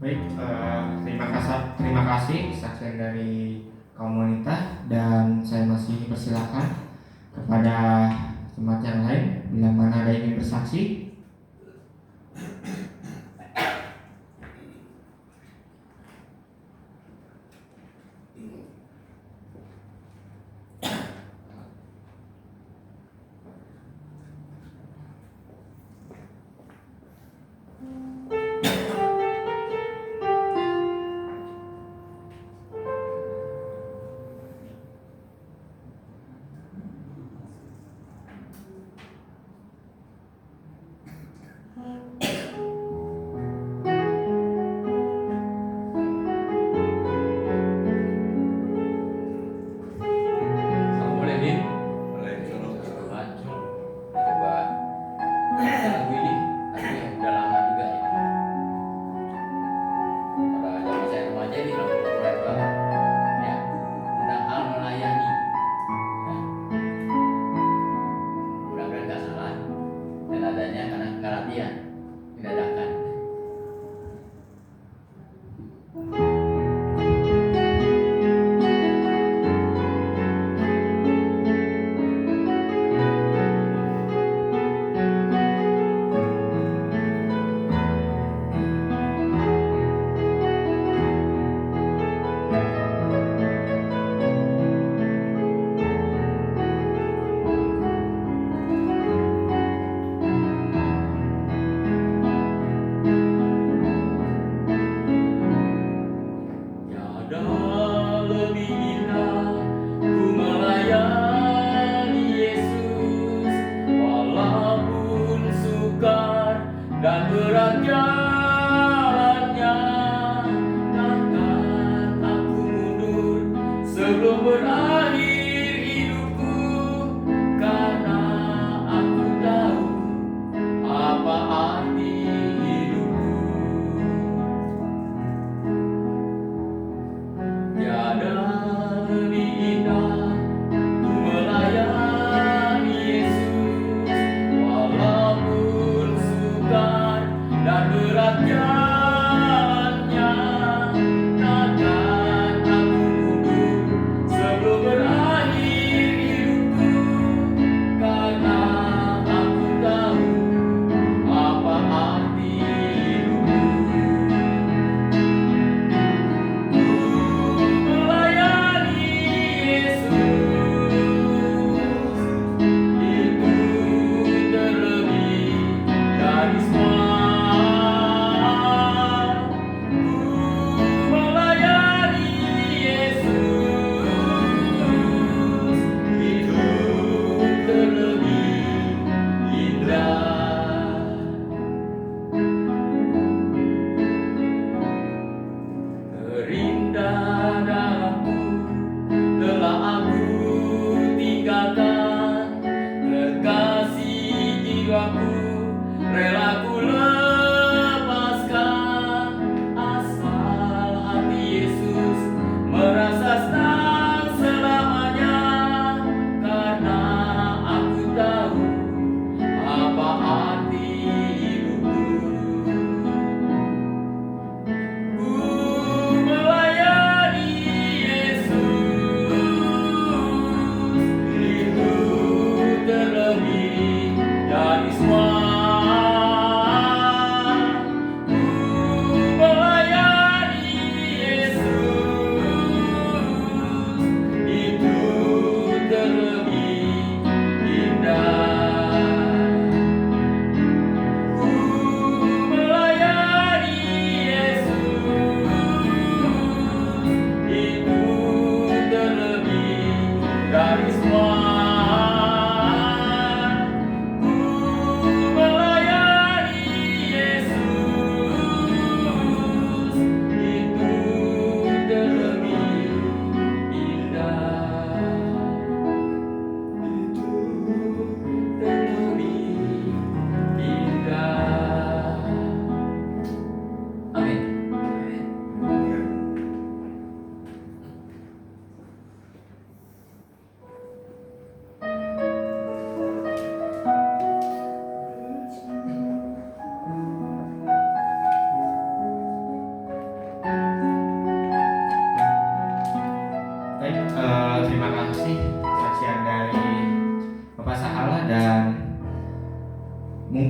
Baik, terima kasih kesaksian dari kaum wanita, dan saya masih persilakan kepada jemaat yang lain bila mana ada yang ingin bersaksi. Assalamualaikum Din. Waalaikumsalam. Coba lagu ini yang udah lama juga ya. Pada zaman saya remaja ini lagu populer banget. Ya, tentang hal melayani. Ya. Mudah-mudahan nggak salah. Dan adanya karena nggak latihan, didadakan. Tiada lebih indah ku melayani Yesus, walaupun sukar dan berat jalannya. Takkan aku mundur sebelum berakhir hidupku, karena aku tahu apa arti hidupku. Tiada lebih indah ku melayani Yesus, walaupun sukar dan berat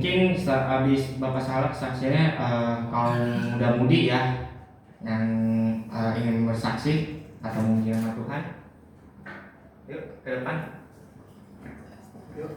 mungkin habis Bapak Salah kesaksiannya kaum muda-mudi ya yang ingin bersaksi atau memuji nama Tuhan. Yuk ke depan. Yuk.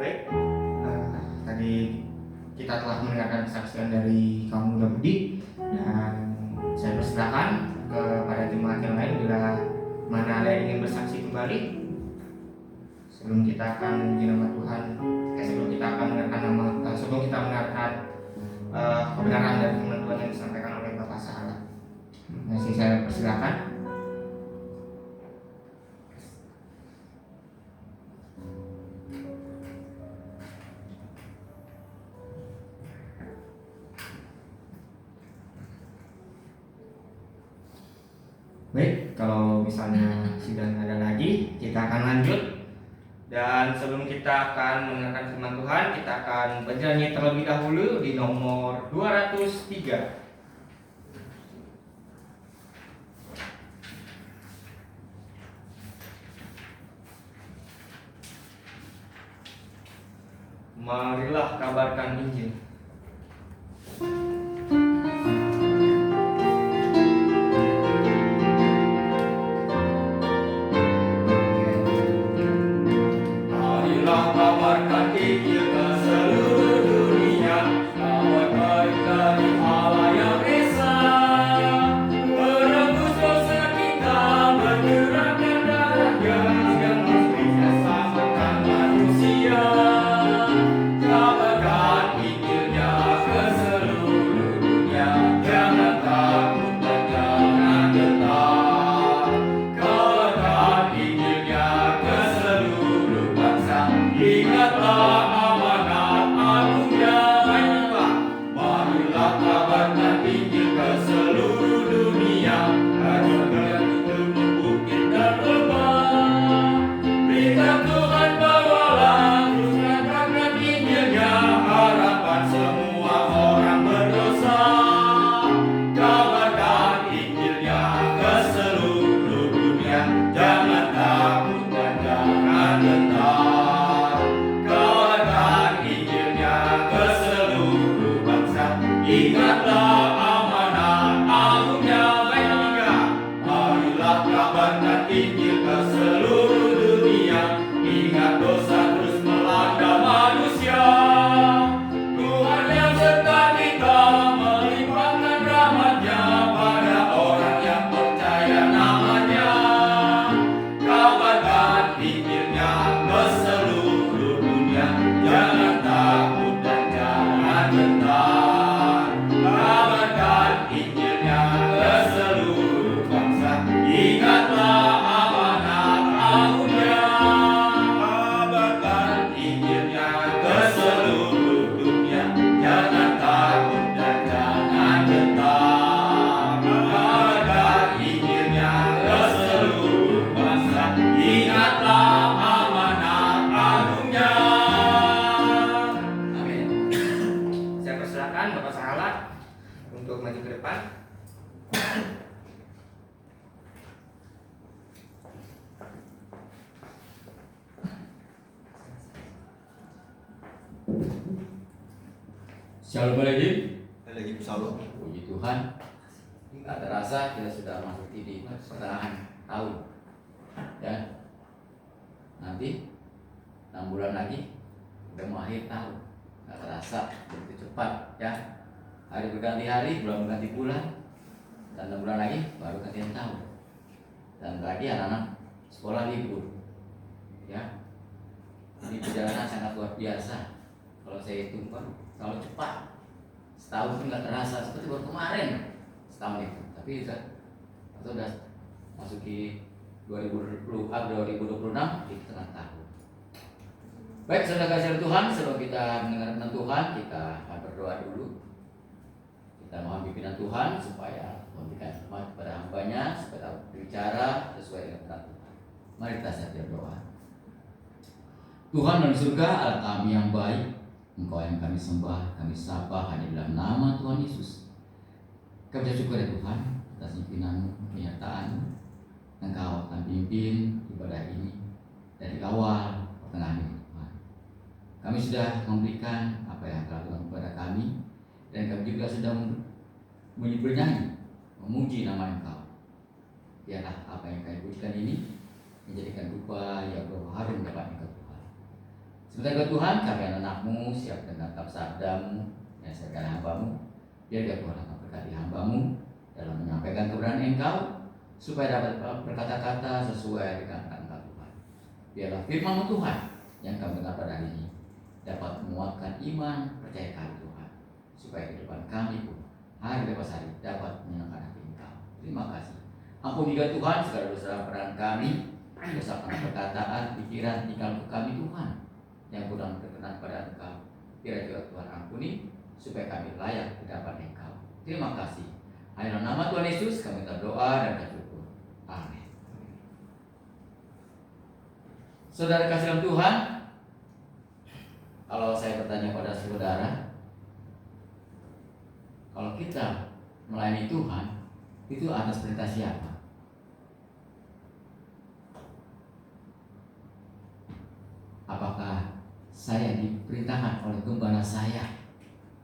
Baik, kita telah mendengarkan kesaksian dari kaum muda budi, dan saya persilakan kepada jemaat yang lain bila mana ada yang ingin bersaksi kembali sebelum kita akan memuji nama Tuhan. Sebelum kita akan mendengarkan kebenaran dari firman Tuhan yang disampaikan oleh Bapak Sahala. Masih saya persilakan. Baik, kalau misalnya sudah ada lagi, kita akan lanjut. Dan sebelum kita akan mendengarkan firman Tuhan, kita akan bernyanyi terlebih dahulu di nomor 203. Marilah kabarkan Injil. Marilah kabarkan Injil ke seluruh dunia, kabar baik dari Allah yang esa, menebus dosa kita, menyerahkan darahnya yang selamatkan manusia. Kabarkan Injilnya ke seluruh dunia, jangan takut dan jangan gentar. Kabarkan Injilnya ke seluruh bangsa, ingatlah amanat agungnya. Marilah kabarkan Injil ke seluruh dunia, ajarkan itu bukit dan lembah. Berita Tuhan bawalah, terus katakan Injilnya, harapan semua orang berdosa. Kabarkan Injilnya ke seluruh dunia, jangan takut dan jangan gentar. Kabarkan Injilnya ke seluruh bangsa, ingatlah amanat agungnya. Baik, ketiga. Marilah kabarkan Injil ke seluruh dunia, ingat dosa terus melanda manusia. Tuhan yang serta kita, melimpahkan rahmat-Nya pada orang yang percaya nama-Nya. Kabarkan Injilnya ke seluruh dunia, jangan takut dan jangan gentar. Kabarkan Injilnya ke seluruh bangsa, ingatlah amanat agungnya. Kabarkan Injilnya ke seluruh dunia, jangan takut dan jangan gentar. Kabarkan Injilnya ke seluruh bangsa, ingatlah amanat agungnya. Amin. Saya persilakan Bapak Sahala untuk maju ke depan. Shalom lagi. Lagi Shalom. Puji Tuhan. Nggak terasa kita sudah masuk di pertengahan tahun. Ya. Nanti 6 bulan lagi udah mau akhir tahun. Nggak terasa begitu cepat ya. Hari berganti hari, bulan berganti bulan, dan 6 bulan lagi baru gantian tahun. Dan lagi anak-anak sekolah libur. Ya. Ini perjalanan sangat luar biasa. Kalau saya hitung kan kalau cepat, setahun pun nggak terasa, seperti baru kemarin setahun itu. Tapi sudah masuki 2026 di tengah tahun. Baik, saudara kasih Tuhan, sebelum kita mendengarkan Tuhan, kita akan berdoa dulu. Kita mohon pimpinan Tuhan supaya memberikan hikmat kepada hamba-Nya, supaya berbicara sesuai dengan perintah Tuhan. Mari kita siap berdoa. Tuhan dan surga, Allah kami yang baik, Engkau yang kami sembah, kami sapa hanya dalam nama Tuhan Yesus. Kami bersyukur ya Tuhan atas pimpinan-Mu, penyertaan Engkau akan pimpin ibadah ini dari awal pertengahan ini Tuhan. Kami sudah memberikan apa yang telah Tuhan kepada kami, dan kami juga sudah bernyanyi memuji nama Engkau. Biarlah apa yang kami pujikan ini menjadikan rupa yang harum dapat Engkau Tuhan. Sebentar Tuhan, kami anak-Mu siap menatap sabda-Mu yang serahkan hamba-Mu. Biar Tuhan akan berkati hamba-Mu dalam menyampaikan kebenaran Engkau, supaya dapat berkata-kata sesuai dengan Engkau Tuhan. Biarlah firman-Mu Tuhan yang kami dengar pada hari ini dapat menguatkan iman percaya kami Tuhan, supaya kehidupan kami pun hari lepas hari dapat menyenangkan hati Engkau. Terima kasih. Ampuni juga Tuhan segala dosa peran kami, dosa perkataan, pikiran, tingkah laku kami Tuhan yang kurang berkenan pada Engkau. Biar juga Tuhan ampuni, supaya kami layak di hadapan Engkau. Terima kasih. Hanya nama Tuhan Yesus kami berdoa dan bersyukur. Amin. Saudara kasih dalam Tuhan, kalau saya bertanya pada saudara, kalau kita melayani Tuhan, itu atas perintah siapa? Apakah saya diperintahkan oleh gembala saya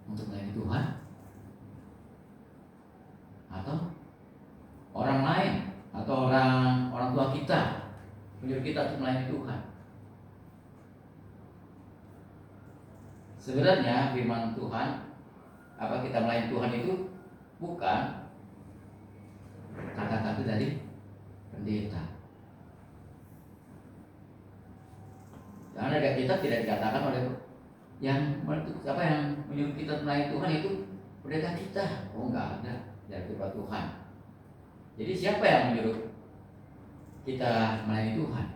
untuk melayani Tuhan? Atau orang lain, atau orang tua kita menyuruh kita untuk melayani Tuhan? Sebenarnya firman Tuhan, apa kita melayani Tuhan itu bukan kata-kata dari pendeta. Karena kita tidak dikatakan oleh yang menyuruh kita melayani Tuhan itu pendeta kita. Oh, enggak ada dari firman Tuhan. Jadi siapa yang menyuruh kita melayani Tuhan?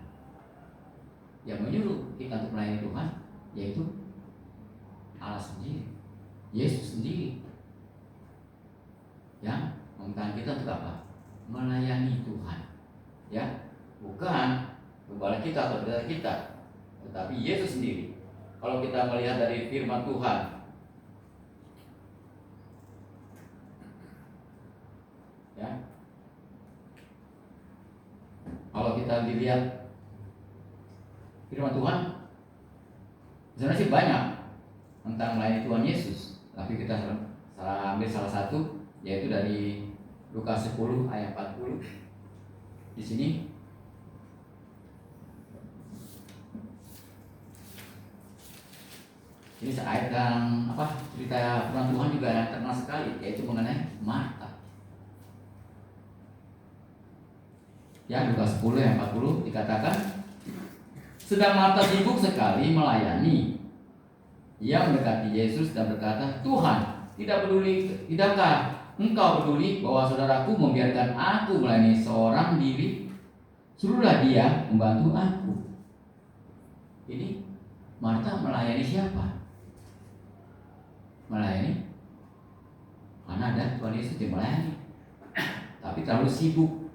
Yang menyuruh kita untuk melayani Tuhan yaitu Allah sendiri, Yesus sendiri, yang meminta kita untuk apa? Melayani Tuhan, ya, bukan gembala kita atau pendeta kita, tetapi Yesus sendiri. Kalau kita melihat dari firman Tuhan, ya, kalau kita dilihat firman Tuhan, sebenarnya sih banyak tentang melayani Tuhan Yesus, tapi kita ambil salah satu, yaitu dari Lukas 10 ayat 40. Di sini ini ayat yang cerita firman Tuhan juga yang terkenal sekali, yaitu mengenai Marta. Ya, Lukas 10 ayat 40 dikatakan, sedang Marta sibuk sekali melayani. Ia mendekati Yesus dan berkata, Tuhan, tidakkah Engkau peduli bahwa saudaraku membiarkan aku melayani seorang diri? Suruhlah dia membantu aku. Ini Marta melayani siapa? Melayani karena ada Tuhan Yesus yang melayani, tapi terlalu sibuk.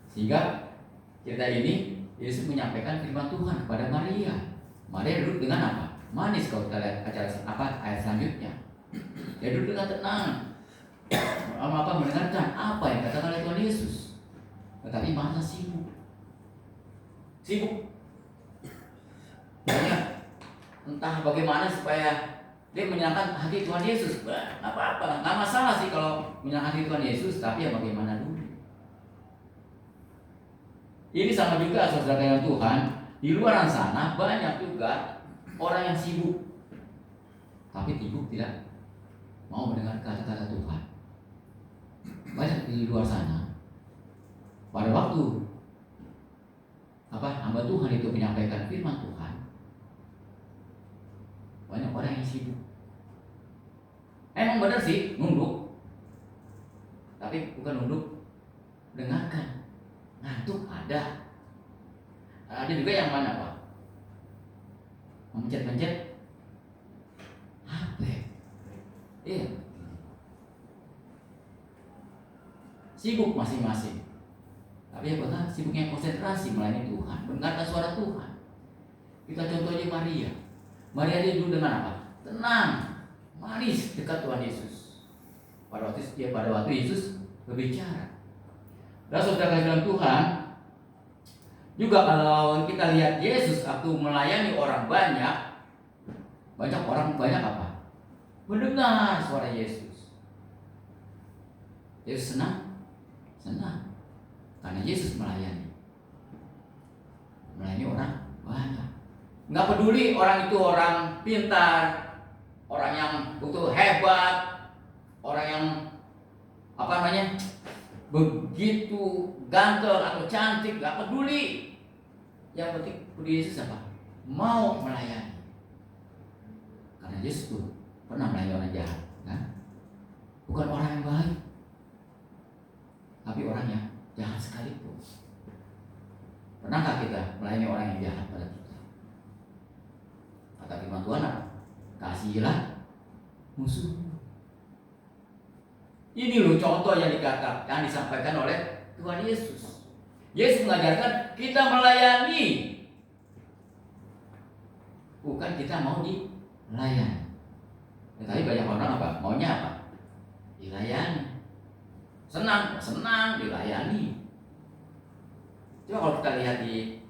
Sehingga cerita ini Yesus menyampaikan firman Tuhan kepada Maria. Maria duduk dengan apa? Manis. Kalau kita lihat ayat selanjutnya, dia duduk dengan tenang, mendengarkan apa yang dikatakan oleh Tuhan Yesus. Tetapi Marta sibuk. Banyak entah bagaimana supaya dia menyenangkan hati Tuhan Yesus. Nggak apa-apa, nggak masalah sih kalau menyenangkan hati Tuhan Yesus, tapi ya bagaimana dulu. Ini sama juga saudara yang Tuhan, di luar sana banyak juga orang yang sibuk, tapi tidak mau mendengar kata-kata Tuhan. Banyak di luar sana. Pada waktu hamba Tuhan itu menyampaikan firman Tuhan, banyak orang yang sibuk. Emang benar sih nunduk, tapi bukan nunduk dengarkan. Ngantuk ada. Ada juga yang mana Pak? Mencet-mencet HP. Iya. Sibuk masing-masing. Tapi ya benar, sibuknya konsentrasi melayani Tuhan, mendengarkan suara Tuhan. Kita contohnya Maria. Maria dia dulu dengan apa? Tenang, manis dekat Tuhan Yesus. Pada waktu Yesus berbicara. Dan saudara dalam Tuhan, juga kalau kita lihat Yesus waktu melayani orang banyak apa? Mendengar suara Yesus. Yesus senang. Karena Yesus melayani orang banyak. Nggak peduli orang itu orang pintar, orang yang betul hebat, orang yang apa namanya begitu ganteng atau cantik, nggak peduli. Yang penting peduli Yesus apa? Mau melayani. Karena Yesus tuh pernah melayani orang jahat, kan? Bukan orang yang baik, tapi orang yang jahat sekalipun. Pernahkah kita melayani orang yang jahat pada kita? Kata firman Tuhan apa? Kasihilah musuh. Ini loh contoh yang yang disampaikan oleh Tuhan Yesus. Yesus mengajarkan kita melayani, bukan kita mau dilayani. Tapi banyak orang apa? Maunya apa? Dilayani. Senang dilayani. Coba kalau kita lihat di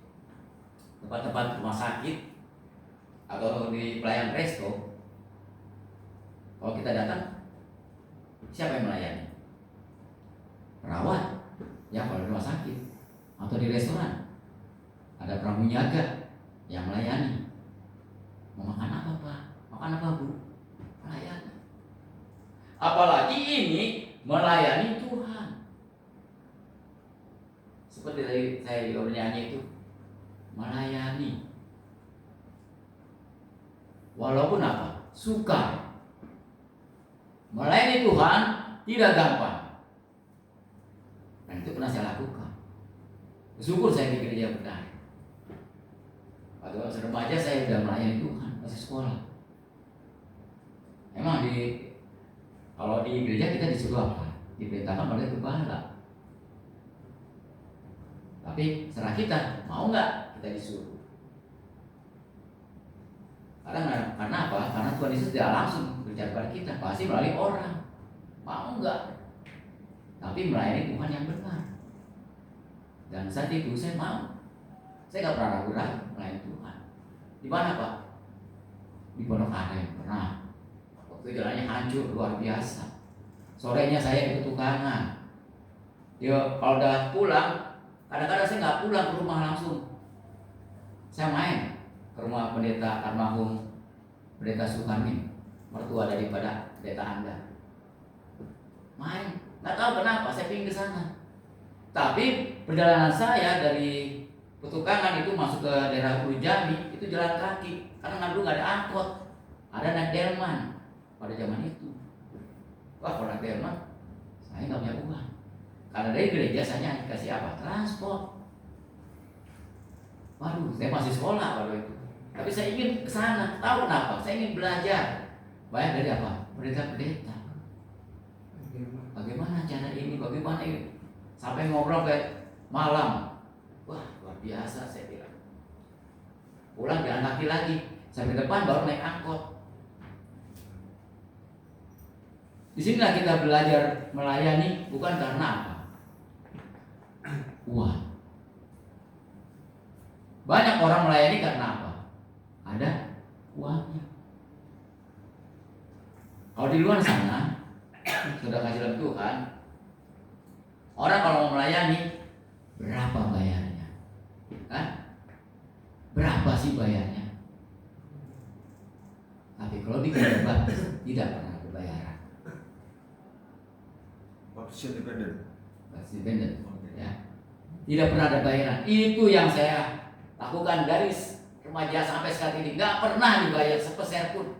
tempat-tempat rumah sakit atau di pelayan resto, kalau kita datang, siapa yang melayani? Perawat, ya kalau di rumah sakit atau di restoran ada pramuniaga yang melayani. Mau makan apa Pak? Makan apa Bu? Melayani. Apalagi ini melayani Tuhan. Seperti tadi saya juga bernyanyi itu, melayani. Walaupun apa? Suka. Melayani Tuhan tidak gampang. Dan itu pernah saya lakukan. Bersyukur saya di gereja Berdaya. Waktu saya remaja saya sudah melayani Tuhan, masih sekolah. Emang kalau di gereja kita disuruh apa? Diperintahkan oleh kepala. Tapi serah kita, mau nggak kita disuruh? Karena apa? Karena Tuhan Yesus tidak langsung berbicara pada kita, pasti melalui orang. Mau nggak? Tapi melayani Tuhan yang benar. Dan saat itu saya mau. Saya nggak pernah ragu-ragu melayani Tuhan. Di mana Pak? Di Pondok Aren pernah. Waktu jalannya hancur luar biasa. Sorenya saya di petukangan. Ya kalau udah pulang, kadang-kadang saya nggak pulang ke rumah langsung. Saya main ke rumah pendeta almarhum pendeta Sukarmin, mertua daripada pendeta Anda. Main, nggak tahu kenapa saya pingin ke sana. Tapi perjalanan saya dari Petukangan itu masuk ke daerah Ulu Jami itu jalan kaki, karena dulu nggak ada angkot, ada naik delman pada zaman itu. Wah kalau naik delman, saya nggak punya uang, karena dari gereja saya dikasih apa? Transport. Waduh, saya masih sekolah waktu itu. Tapi saya ingin ke sana. Tahu kenapa? Saya ingin belajar. Banyak dari apa? Pendeta-pendeta. Bagaimana cara ini? Bagaimana ini? Sampai ngobrol kayak malam. Wah, luar biasa saya bilang. Pulang jalan kaki lagi. Sampai depan baru naik angkot. Di sinilah kita belajar melayani bukan karena apa? Uang. Banyak orang melayani karena apa? Ada uangnya. Kalau di luar sana sudah kasih dalam Tuhan, orang kalau mau melayani berapa bayarnya? Kan? Berapa sih bayarnya? Tapi kalau di gereja tidak pernah ada bayaran. Option independent. Independent, ya. Tidak pernah ada bayaran. Itu yang saya lakukan dari remaja sampai saat ini, nggak pernah dibayar sepeser pun.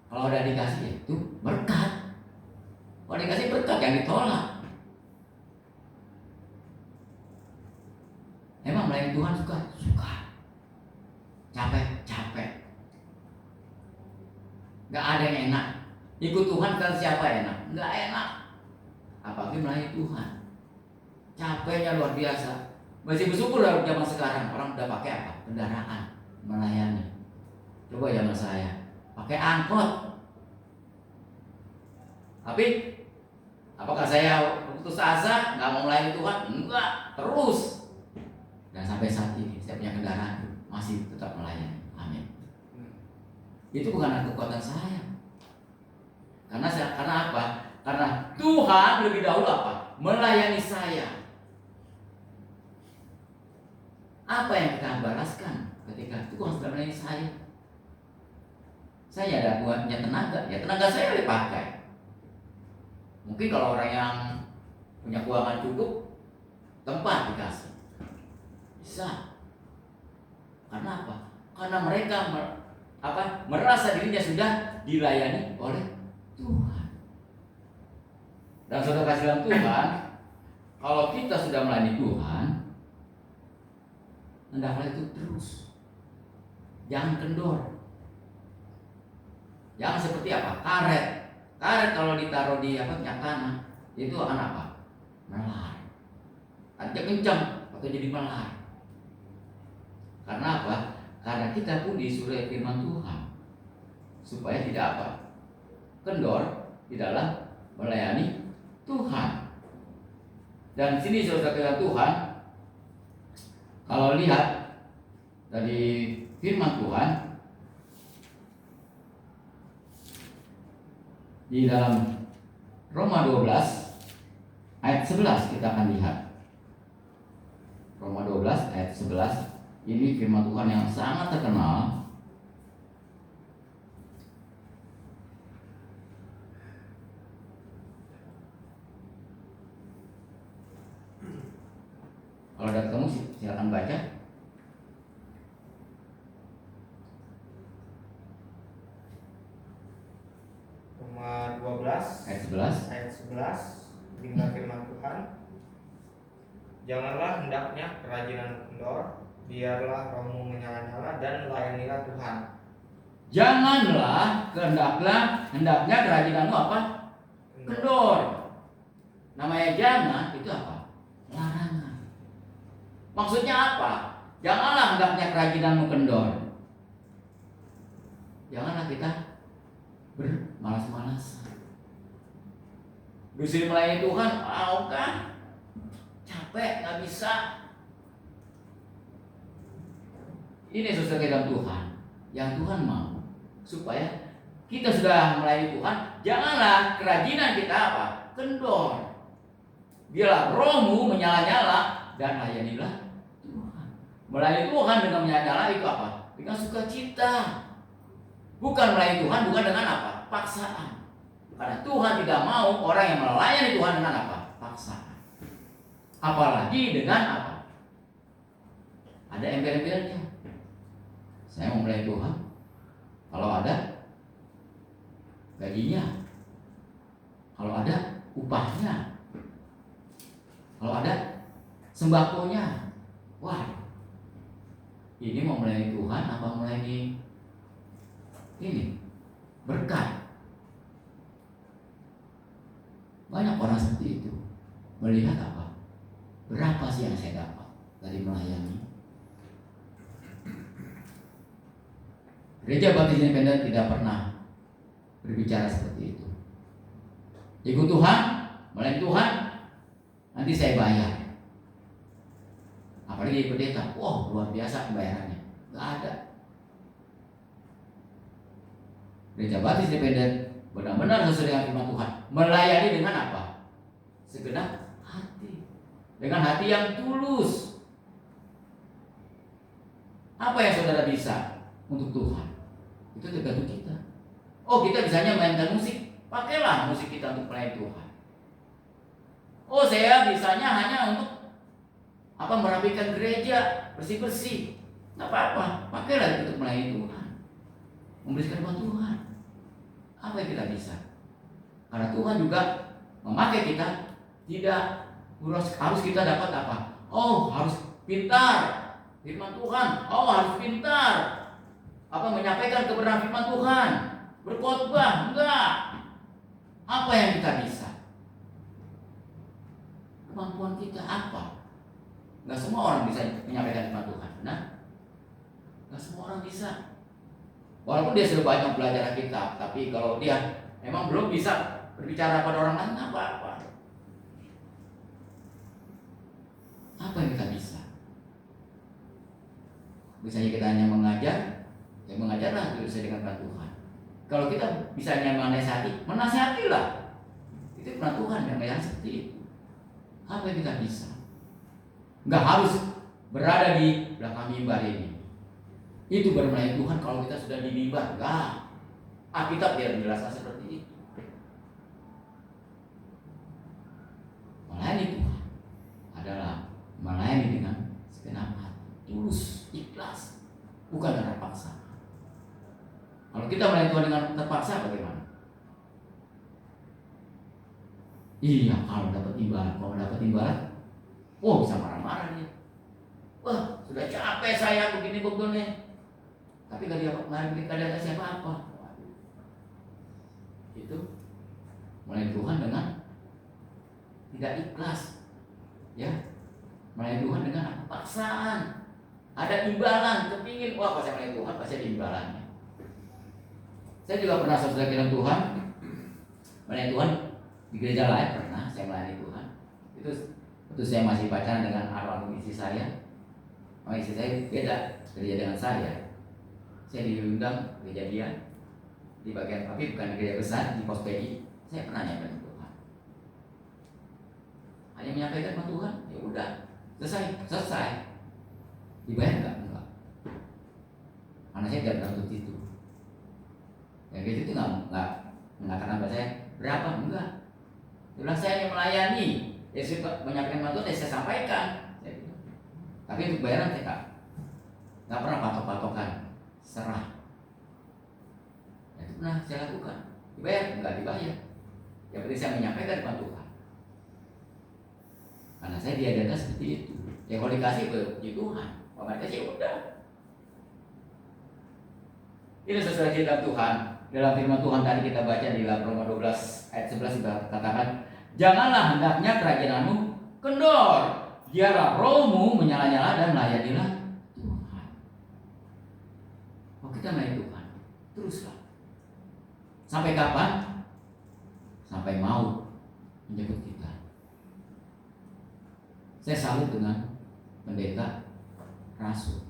Kalau udah dikasih itu berkat. Kalau dikasih berkat yang ditolak. Emang melayani Tuhan suka? Capek. Nggak ada yang enak. Ikut Tuhan kan siapa enak? Nggak enak. Apalagi melayani Tuhan. Capeknya luar biasa. Masih bersyukur dalam zaman sekarang orang udah pakai apa? Kendaraan melayani. Coba zaman saya pakai angkot. Tapi apakah saya putus asa nggak mau melayani Tuhan? Enggak, terus. Dan sampai saat ini saya punya kendaraan masih tetap melayani. Amin. Itu bukan kekuatan saya. Karena apa? Karena Tuhan lebih dahulu apa? Melayani saya. Apa yang kita balaskan ketika Tuhan sudah melayani melayani saya. Saya ada punya tenaga, ya tenaga saya dipakai. Mungkin kalau orang yang punya keuangan cukup, tempat dikasih. Bisa. Karena apa? Karena mereka merasa dirinya sudah dilayani oleh Tuhan. Dan saudara kasih dalam Tuhan, kalau kita sudah melayani Tuhan, hendaklah itu terus. Jangan kendor. Jangan seperti apa? Karet. Karet kalau ditaruh di minyak tanah, itu akan apa? Melar. Aja kencang atau jadi melar. Karena apa? Karena kita pun disuruh firman Tuhan supaya tidak apa? Kendor di dalam melayani Tuhan. Dan di sini saudara Tuhan, kalau lihat dari firman Tuhan di dalam Roma 12 ayat 11 kita akan lihat. Roma 12 ayat 11, ini firman Tuhan yang sangat terkenal. Kalau ada ketemu silakan baca. Roma 12 Ayat 11. ayat 11, dengar firman Tuhan. Janganlah hendaknya kerajinan kendor, biarlah rohmu menyala-nyala dan layanilah Tuhan. Janganlah, hendaknya kerajinanmu apa? Kendor. Namanya jangan itu apa? Larangan. Maksudnya apa? Janganlah hendaknya kerajinanmu kendor. Janganlah kita bermalas-malasan. Disuruh melayani Tuhan, kan? Capek, nggak bisa. Ini saudara dalam Tuhan, yang Tuhan mau supaya kita sudah melayani Tuhan, janganlah kerajinan kita apa? Kendor. Biarlah rohmu menyala-nyala dan layanilah Tuhan. Melayani Tuhan dengan menyala-nyala itu apa? Dengan sukacita. Bukan melayani Tuhan bukan dengan apa? Paksaan. Karena Tuhan tidak mau orang yang melayani Tuhan dengan apa? Paksaan. Apalagi dengan apa? Ada embel-embelnya. Saya mau melayani Tuhan. Kalau ada gajinya, kalau ada upahnya, kalau ada sembakonya. Wah, ini mau melayani Tuhan apa melayani ini berkat? Banyak orang seperti itu melihat apa? Berapa sih yang saya dapat dari melayani? Gereja Baptis Independen tidak pernah berbicara seperti itu. Ikut Tuhan, melayani Tuhan, nanti saya bayar. Apalagi pendeta, wah luar biasa pembayarannya. Gak ada. Gereja Baptis Independen benar-benar sesuai dengan firman Tuhan, melayani dengan apa? Segenap hati, dengan hati yang tulus. Apa yang saudara bisa untuk Tuhan? Itu tergantung kita. Oh, kita bisanya mainkan musik, pakailah musik kita untuk melayani Tuhan. Oh, saya bisanya hanya untuk apa? Merapikan gereja, bersih-bersih. Nggak apa-apa, pakailah untuk melayani Tuhan, memberikan buat Tuhan. Apa yang kita bisa? Karena Tuhan juga memakai kita. Tidak harus kita dapat apa? Oh, harus pintar firman Tuhan. Oh, harus pintar apa? Menyampaikan kebenaran firman Tuhan, berkhotbah. Enggak. Apa yang kita bisa? Kemampuan kita apa? Enggak semua orang bisa menyampaikan firman Tuhan. Nah, enggak semua orang bisa. Walaupun dia sudah banyak belajar Alkitab, tapi kalau dia memang belum bisa berbicara pada orang lain, apa-apa. Apa yang kita bisa? Misalnya kita hanya mengajar, ya mengajarlah sesuai dengan firman Tuhan. Kalau kita bisa hanya menasihatilah. Itu firman Tuhan yang seperti itu. Apa yang kita bisa? Enggak harus berada di belakang mimbar ini. Itu baru melayani Tuhan kalau kita sudah dimimbar. Enggak. Alkitab tidak menjelaskan seperti itu. Melayani Tuhan adalah melayani dengan segenap hati, tulus, ikhlas, bukan karena paksa. Kalau kita melayani Tuhan dengan terpaksa bagaimana? Iya, kalau dapat imbalan, oh bisa marah-marah dia. Wah, sudah capek saya begini. Tapi gak ada kasih apa-apa. Itu melayani Tuhan dengan tidak ikhlas, ya. Melayani Tuhan dengan paksaan. Ada imbalan, kepingin, wah pas saya melayani Tuhan pasti ada imbalannya. Saya juga pernah saudara dengan Tuhan, melayani Tuhan di gereja lain pernah saya melayani Tuhan. Itu saya masih pacaran dengan almarhum istri saya. Istri saya beda gereja dengan saya. Saya diundang gereja dia di bagian tapi bukan gereja besar di pos PI. Saya pernah nyampein Tuhan. Hanya menyampaikan sama Tuhan, ya udah selesai. Dibayar enggak? Karena saya tidak pernah untuk itu. Ya gitu itu enggak mengatakan bahasa saya berapa enggak. Itulah saya yang melayani. Ya saya menyampaikan sama Tuhan, saya sampaikan. Tapi untuk bayaran saya enggak pernah patok-patokan, serah. Itu pernah saya lakukan. Dibayar enggak dibayar. Yang penting saya menyampaikan kepada Tuhan. Karena saya diajarkan seperti itu. Ya kalau dikasih puji Tuhan, kalau nggak dikasih udah. Ini sesuai cerita Tuhan. Dalam firman Tuhan tadi kita baca di dalam Roma 12 ayat 11 kita katakan, janganlah hendaknya kerajaanmu kendor, biarlah rohmu menyala-nyala dan melayanilah Tuhan. Kalau kita melayani Tuhan, teruslah. Sampai kapan? Sampai maut menjemput kita. Saya salut dengan pendeta Rasul.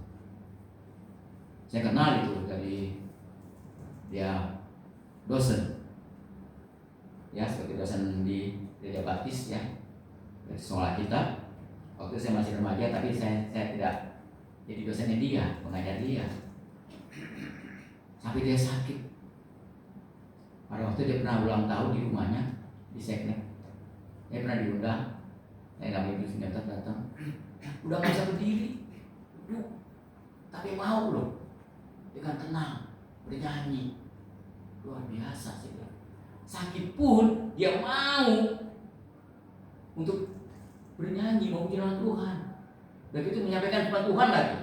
Saya kenal itu dari dia dosen, ya seperti dosen di gereja baptis ya, dari sekolah kita. Waktu saya masih remaja, tapi saya tidak jadi dosennya dia, pengajar dia. Sampai dia sakit. Pada waktu dia pernah ulang tahun di rumahnya di Seknek, dia pernah diundang. Saya nggak begitu senjata datang, udah nggak bisa berdiri, duduk, tapi mau loh dengan tenang bernyanyi, luar biasa sih. Sakit pun dia mau untuk bernyanyi, mau menjalankan Tuhan. Begitu menyampaikan kepada Tuhan lagi.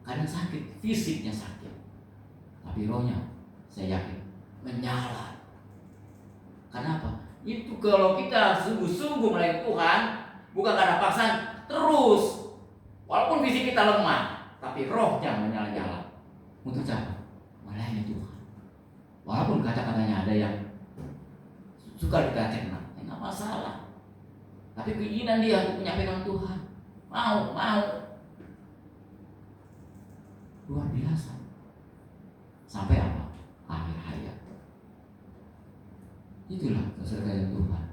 Kadang sakit, fisiknya sakit, tapi rohnya saya yakin menyala. Kenapa? Itu kalau kita sungguh-sungguh melayani Tuhan, bukan karena paksaan, terus walaupun fisik kita lemah, tapi rohnya menyala-nyala. Untuk apa? Melayani Tuhan. Walaupun kata-katanya ada yang suka kita cerna, enggak masalah. Tapi keinginan dia untuk menyampaikan Tuhan, mau. Luar biasa. Sampai apa? Akhir hayat. Itulah keserakahan Tuhan.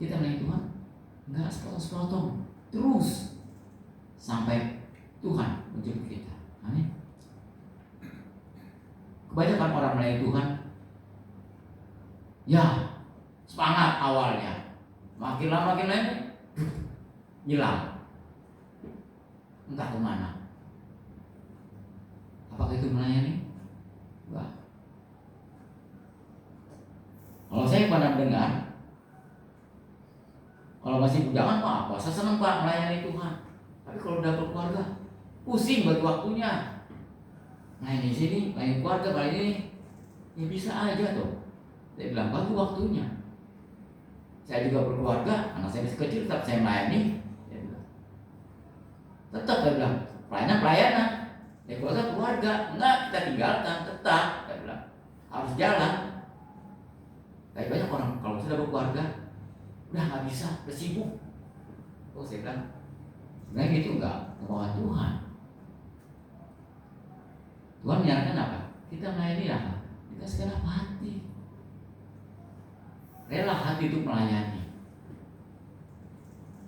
Kita melayani Tuhan enggak sepotong-sepotong, terus sampai Tuhan menjemput kita. Amin. Kebanyakan orang melayani Tuhan, ya semangat awalnya, makin lama makin lama hilang, entah kemana. Apakah itu melayani? Enggak. Kalau saya pernah mendengar, kalau masih bujangan apa? Saya senang Pak melayani Tuhan. Tapi kalau udah berkeluarga, pusing bagi waktunya. Melayani di sini, melayani keluarga, melayani ini, ya bisa aja tuh. Saya bilang bagi waktunya. Saya juga berkeluarga, anak saya masih kecil, tetap saya melayani. Saya bilang, tetap saya bilang pelayanan. Ya keluarga, enggak kita tinggalkan, tetap. Saya bilang harus jalan. Kayak banyak orang kalau sudah berkeluarga udah nggak bisa, udah sibuk. Oh saya bilang sebenarnya gitu enggak kemauan Tuhan. Tuhan menyarankan apa? Kita melayani apa? Kita segenap hati, rela hati untuk melayani.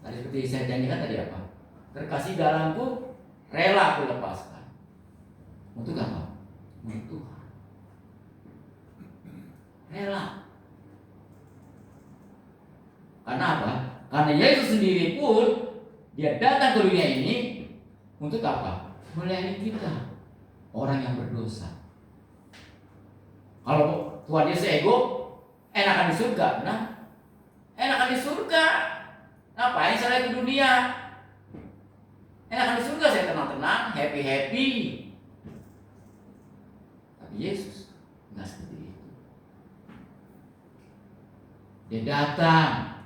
Tadi seperti saya janjikan tadi apa? Terkasih dalamku rela aku lepaskan. Untuk apa? Untuk Tuhan. Rela. Karena apa? Karena Yesus sendiri pun dia datang ke dunia ini untuk apa? Melayani kita, orang yang berdosa. Kalau Tuhan Yesus ego, enakan di surga, benar? Enakan di surga. Ngapain saya ke dunia? Enakan di surga saya tenang-tenang, happy-happy. Tapi Yesus nggak seperti itu. Dia datang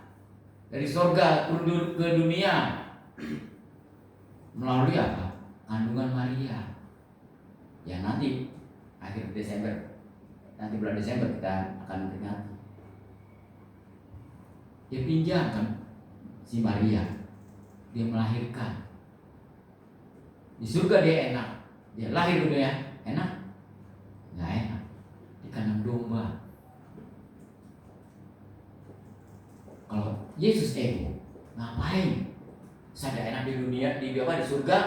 dari surga turun ke dunia melalui apa? Kandungan Maria. Ya nanti akhir Desember, nanti bulan Desember kita akan peringati. Dia pinjamkan si Maria, dia melahirkan. Di surga dia enak, dia lahir ke dunia enak, nggak enak. Di kandang domba. Kalau Yesus ego, ngapain? Saya enak di dunia, di surga,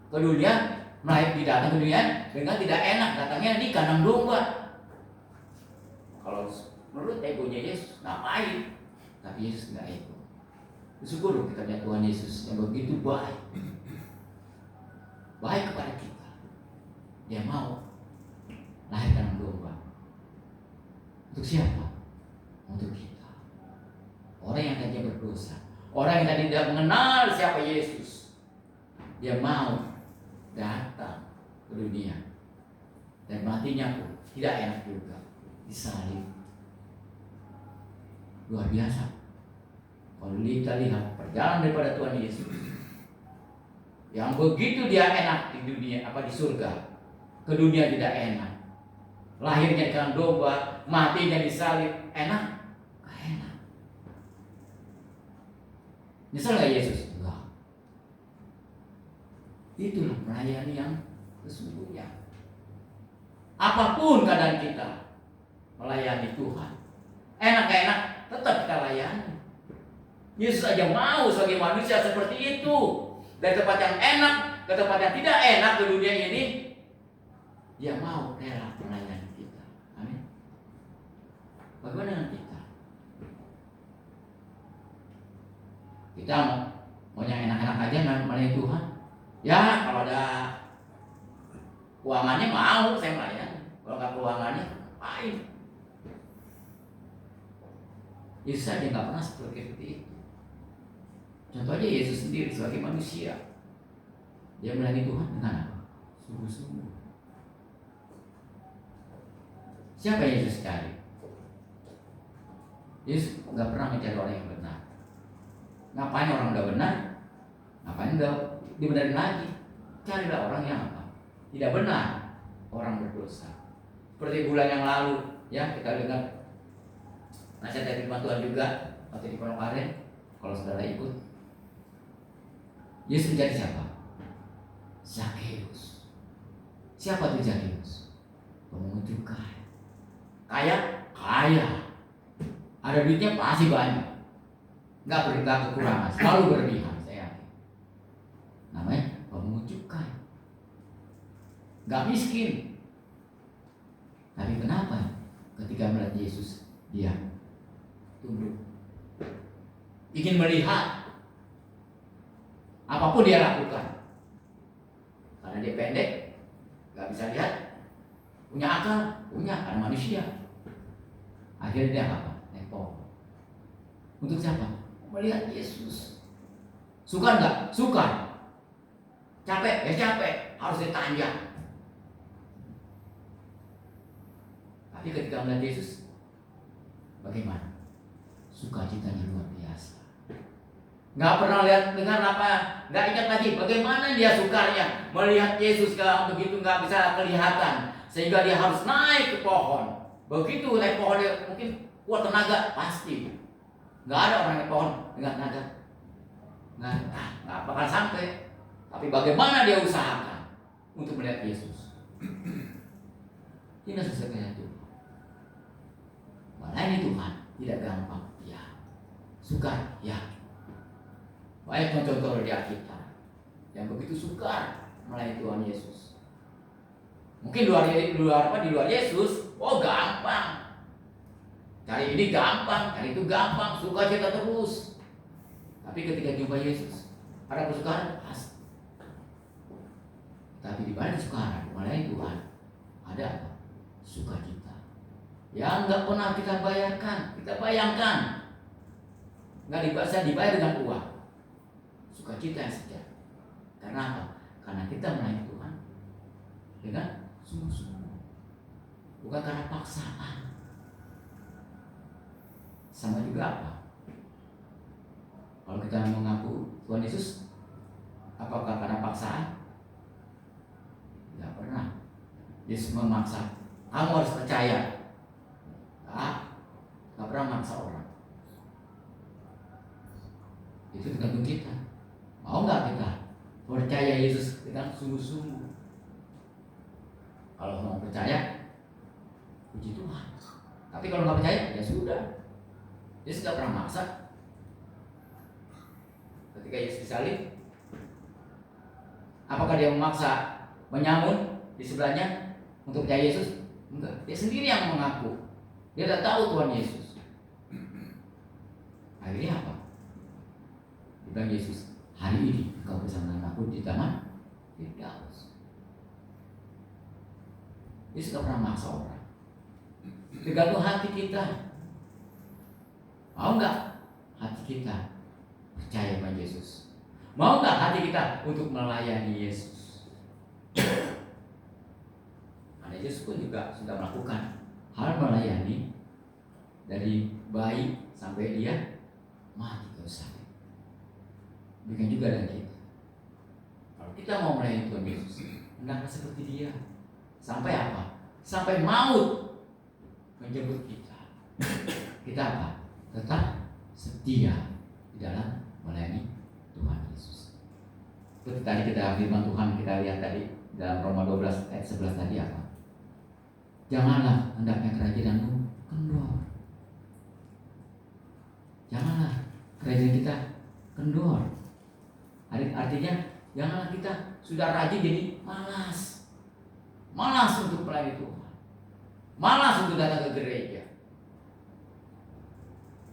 ke dunia, melahir datang ke dunia dengan tidak enak, datangnya di kandang domba. Kalau menurut egonya Yesus, ngapain? Tapi Yesus nggak ego. Bersyukur kita punya Tuhan Yesus yang begitu baik, baik kepada kita. Dia mau lahir kandang domba. Untuk siapa? Untuk kita. Orang yang tadinya berdosa, orang yang tadi tidak mengenal siapa Yesus, dia mau datang ke dunia dan matinya pun tidak enak juga, disalib. Luar biasa. Kalau kita lihat perjalanan daripada Tuhan Yesus, yang begitu dia enak di dunia, di surga, ke dunia tidak enak, lahirnya dengan domba, matinya disalib, enak? Gak enak. Nyesel gak Yesus? Enggak. Itulah melayani yang sesungguhnya. Apapun keadaan kita, melayani Tuhan, enak gak enak, tetap kita layani. Yesus aja mau sebagai manusia seperti itu, dari tempat yang enak ke tempat yang tidak enak ke dunia ini, dia mau rela melayani kita. Amin. Bagaimana dengan kita? Kita mau yang enak-enak aja melayani Tuhan. Ya kalau ada keuangannya mau saya melayani. Kalau nggak keuangannya, ngapain? Yesus saja nggak pernah seperti itu. Contoh aja Yesus sendiri sebagai manusia, dia melayani Tuhan dengan apa? Sungguh-sungguh. Siapa Yesus cari? Yesus nggak pernah mencari orang yang benar. Ngapain orang udah benar? Ngapain udah dibenarin lagi? Carilah orang yang apa? Tidak benar, orang berdosa. Seperti bulan yang lalu, ya kita dengar nasihat dari firman Tuhan juga waktu di Pondok Aren. Kalau saudara ikut, Yesus mencari siapa? Zakheus. Siapa tuh Zakheus? Pemungut cukai. Kaya? Kaya. Ada duitnya pasti banyak. Nggak kekurangan, selalu berlebihan, saya yakin. Namanya pemungut cukai. Nggak miskin. Tapi kenapa? Ketika melihat Yesus, dia tunduk. Ingin melihat apapun dia lakukan. Karena dia pendek, nggak bisa lihat. Punya akal, punya, karena manusia. Akhirnya dia apa? Naik pohon. Untuk siapa? Melihat Yesus. Suka nggak? Suka. Capek? Ya capek. Harus ditanjak. Tapi ketika melihat Yesus, bagaimana? Sukacitanya luar biasa. Nggak pernah lihat dengan apa? Nggak ingat lagi bagaimana dia sukanya melihat Yesus kalau begitu nggak bisa kelihatan, sehingga dia harus naik ke pohon. Begitu naik pohon dia mungkin kuat tenaga pasti. Nggak ada orang naik pohon dengan tenaga. Nggak bakal sampai. Tapi bagaimana dia usahakan untuk melihat Yesus? Ini sesuatu Tuhan. Melayani Tuhan tidak gampang, ya. Sukar, ya. Banyak contoh-contoh di Alkitab yang begitu sukar, melayani Tuhan Yesus? Mungkin di luar Yesus, oh gampang. Cari ini gampang, cari itu gampang, sukacita terus. Tapi ketika jumpa Yesus, ada kesukaan pasti. Tapi di balik sukacita melayani Tuhan, ada apa? Sukacita. Yang nggak pernah kita bayarkan, kita bayangkan. Nggak dibayar dengan uang. Sukacita yang sejati. Karena apa? Karena kita melayani Tuhan dengan sungguh-sungguh, bukan karena paksaan. Sama juga apa? Kalau kita mengaku Tuhan Yesus, apakah karena paksaan? Tidak pernah. Yesus memaksa. Kamu harus percaya. Tidak pernah memaksa orang. Itu tergantung kita. Mau nggak kita percaya Yesus dengan sungguh-sungguh? Kalau mau percaya, puji Tuhan. Tapi kalau nggak percaya, ya sudah. Yesus nggak pernah maksa. Ketika Yesus disalib, apakah dia memaksa menyamun di sebelahnya untuk percaya Yesus? Enggak. Dia sendiri yang mengaku. Dia tidak tahu Tuhan Yesus. Akhirnya apa? Dia bilang Yesus, hari ini engkau bersama dengan aku di taman Firdaus. Yesus tidak pernah maksa orang. Tergantung hati kita. Mau nggak hati kita percaya pada Yesus? Mau nggak hati kita untuk melayani Yesus? Karena Yesus pun juga sudah melakukan hal melayani dari bayi sampai dia mati ke salib. Demikian juga dengan kita. Kalau kita mau melayani Tuhan Yesus, hendaklah seperti Dia. Sampai apa? Sampai maut menjemput kita. Kita apa? Tetap setia di dalam melayani Tuhan Yesus. Seperti tadi kita firman Tuhan kita lihat tadi dalam Roma 12 ayat 11 tadi apa? Janganlah hendaknya kerajaanmu kendor. Janganlah kerajaan kita kendor. Artinya janganlah kita sudah rajin jadi malas. Malas untuk melayani Tuhan. Malas untuk datang ke gereja.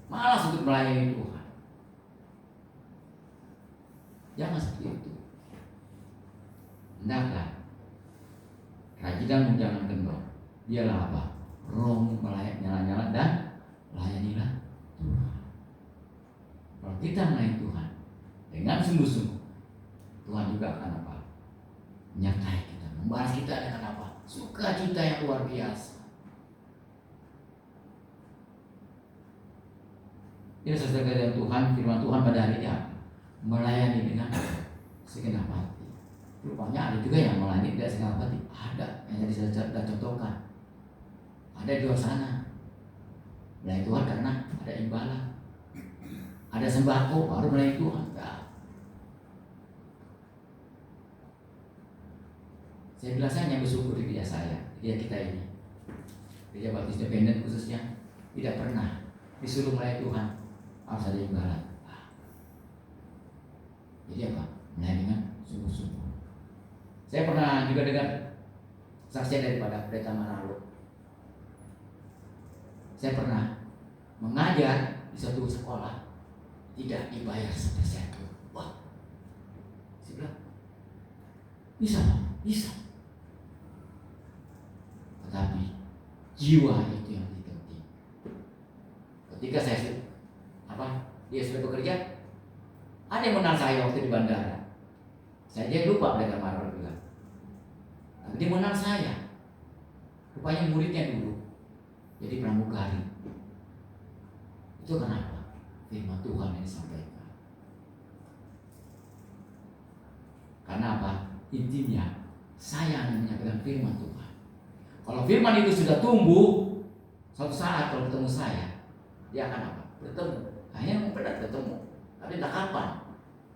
Malas untuk melayani Tuhan. Jangan seperti itu. Hendaklah kerajinan jangan kendor. Dialah apa? Roh melayani nyala-nyala dan layanilah Tuhan. Kalau kita melayani Tuhan dengan sungguh-sungguh, Tuhan juga akan apa? Menyertai kita, membalas kita dengan apa? Sukacita yang luar biasa. Ini sesuai dengan Tuhan, firman Tuhan pada hari ini apa? Melayani dengan segenap hati. Rupanya ada juga yang melayani tidak segenap hati. Ada yang tadi saya sudah contohkan. Ada di luar sana. Melayani Tuhan karena ada imbalan. Ada sembako baru melayani Tuhan. Enggak. Saya bilang saya hanya bersyukur di gereja saya, gereja kita ini, gereja Baptis Independen khususnya, tidak pernah disuruh melayani Tuhan harus ada imbalan. Jadi apa? Melayani dengan sungguh-sungguh. Saya pernah juga dengar saksian daripada pendeta Manalo. Saya pernah mengajar di suatu sekolah tidak dibayar sepeser pun. Wah, saya bilang bisa, bisa. Tetapi jiwa itu yang lebih penting. Ketika saya dia sudah bekerja, ada yang mengenal saya waktu di bandara. Saya dia lupa pendeta Manalo bilang. Tapi dia mengenal saya. Rupanya muridnya dulu. Jadi pramugari. Itu kenapa? Firman Tuhan yang disampaikan. Karena apa? Intinya saya hanya menyampaikan firman Tuhan. Kalau firman itu sudah tumbuh, suatu saat kalau ketemu saya, dia akan apa? Bertemu. Hanya benar ketemu. Tapi entah kapan.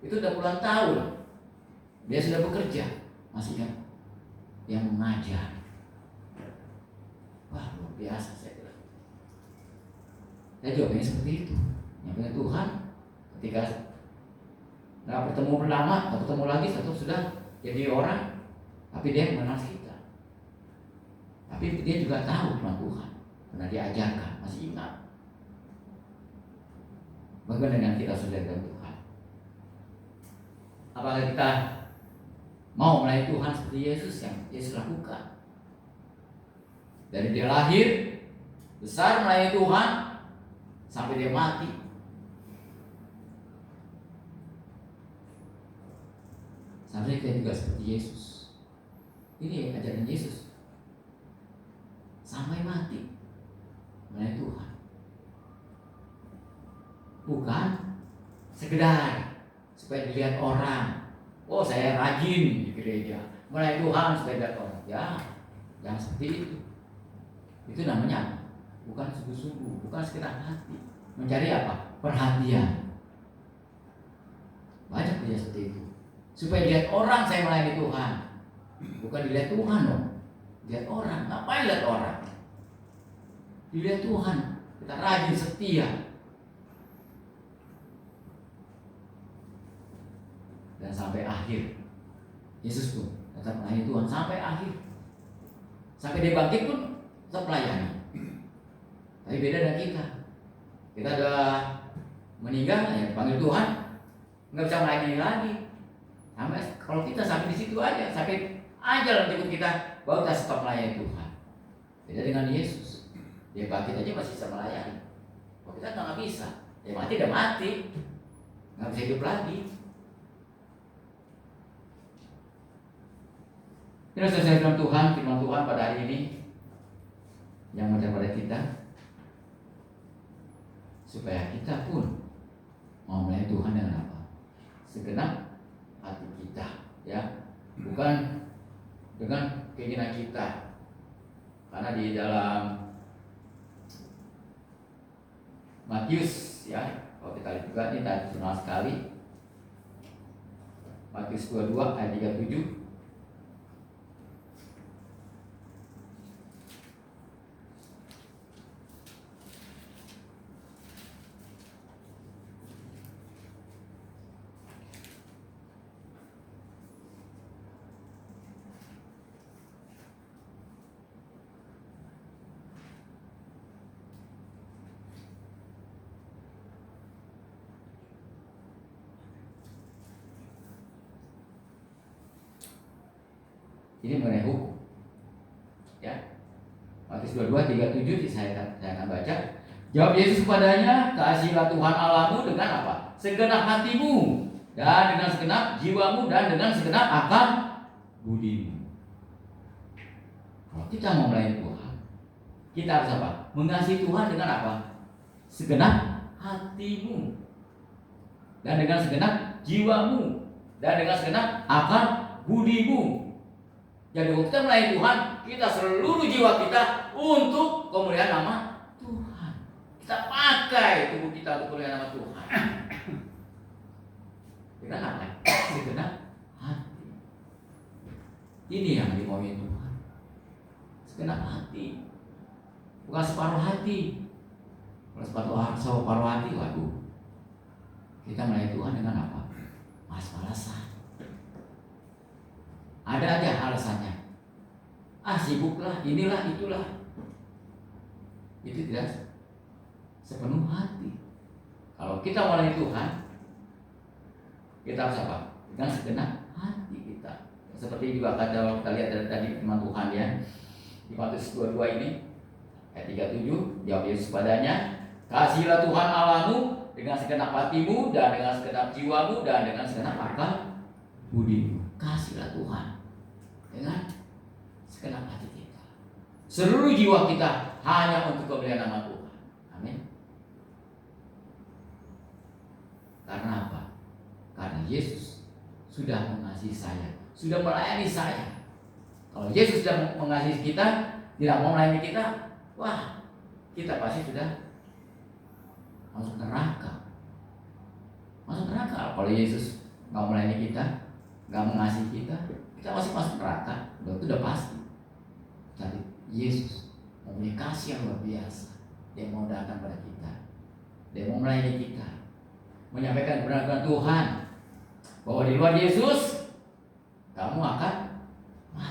Itu udah puluhan tahun. Dia sudah bekerja, masih kan yang mengajar. Wah, luar biasa saya bilang. Saya jawabnya seperti itu. Yang Tuhan ketika nggak bertemu lama, atau ketemu lagi, atau sudah jadi orang Tapi dia mengenal kita. Tapi dia juga tahu firman Tuhan. Karena diajarkan, masih ingat. Bagaimana dengan kita saudara dan Tuhan? Apakah kita mau melayani Tuhan seperti Yesus yang Yesus lakukan? Dari dia lahir, besar melayani Tuhan, sampai dia mati. Seharusnya kita juga seperti Yesus. Ini ajaran Yesus. Sampai mati melayani Tuhan. Bukan sekedar supaya dilihat orang. Oh, saya rajin di gereja, melayani Tuhan supaya dilihat orang. Ya, jangan seperti itu. Itu namanya apa? Bukan sungguh-sungguh, bukan sekedar hati. Mencari apa? Perhatian. Banyak kerja seperti itu. Supaya dilihat orang saya melayani Tuhan. Bukan dilihat Tuhan dong. Dilihat orang. Ngapain lihat orang? Dilihat Tuhan. Kita rajin, setia. Dan sampai akhir. Yesus pun tetap melayani Tuhan sampai akhir. Sampai dia bangkit pun tetap melayani. Tapi beda dengan kita. Kita udah meninggal, ya panggil Tuhan, nggak bisa melayani lagi. Sampai kalau kita sampai di situ aja, sampai ajal menjemput kita, baru kita stop melayani Tuhan. Beda dengan Yesus. Dia bangkit aja masih bisa melayani. Kalau kita nggak bisa, ya mati udah mati, nggak bisa hidup lagi. Ini selesai firman Tuhan pada hari ini yang mengajar pada kita supaya kita pun mau melayani Tuhan dengan apa? Segenap hati kita, ya, bukan dengan keinginan kita. Karena di dalam Matius, ya, kalau kita lihat juga ini tadi terkenal sekali, Matius 22 ayat 37. Ini mengenai hukum, ya. Matius 22, 37 saya akan baca. Jawab Yesus kepadanya, kasihilah Tuhan Allahmu dengan apa? Segenap hatimu, dan dengan segenap jiwamu, dan dengan segenap akal budimu. Kalau kita mau melayani Tuhan, kita harus apa? Mengasihi Tuhan dengan apa? Segenap hatimu, dan dengan segenap jiwamu, dan dengan segenap akal budimu. Jadi waktu kita melayani Tuhan, kita seluruh jiwa kita untuk kemuliaan nama Tuhan. Kita pakai tubuh kita untuk kemuliaan nama Tuhan. Dengan apa? Segenap hati. Ini yang dimauin Tuhan. Segenap hati. Bukan separuh hati. Kalau separuh hati, waduh. Kita melayani Tuhan dengan apa? Malas-malasan. Ada aja alasannya. Sibuklah, inilah, itulah. Itu tidak sepenuh hati. Kalau kita melayani Tuhan, kita harus apa? Dengan segenap hati kita. Seperti juga kata kita lihat dari tadi firman Tuhan, ya. Di Matius 22 ini ayat 37, jawab Yesus padanya, kasihilah Tuhan Allahmu dengan segenap hatimu, dan dengan segenap jiwamu, dan dengan segenap akal budimu. Kasihlah Tuhan dengan segenap hati kita, seluruh jiwa kita, hanya untuk kemuliaan nama Tuhan. Amin. Karena apa? Karena Yesus sudah mengasihi saya, sudah melayani saya. Kalau Yesus sudah mengasihi kita, tidak mau melayani kita, wah, kita pasti sudah masuk neraka. Masuk neraka. Kalau Yesus nggak melayani kita, nggak mengasihi kita masih masuk neraka. Itu udah pasti. Tapi Yesus mempunyai kasih yang luar biasa. Dia mau datang pada kita, dia mau melayani kita, menyampaikan kebenaran Tuhan, bahwa di luar Yesus kamu akan mati.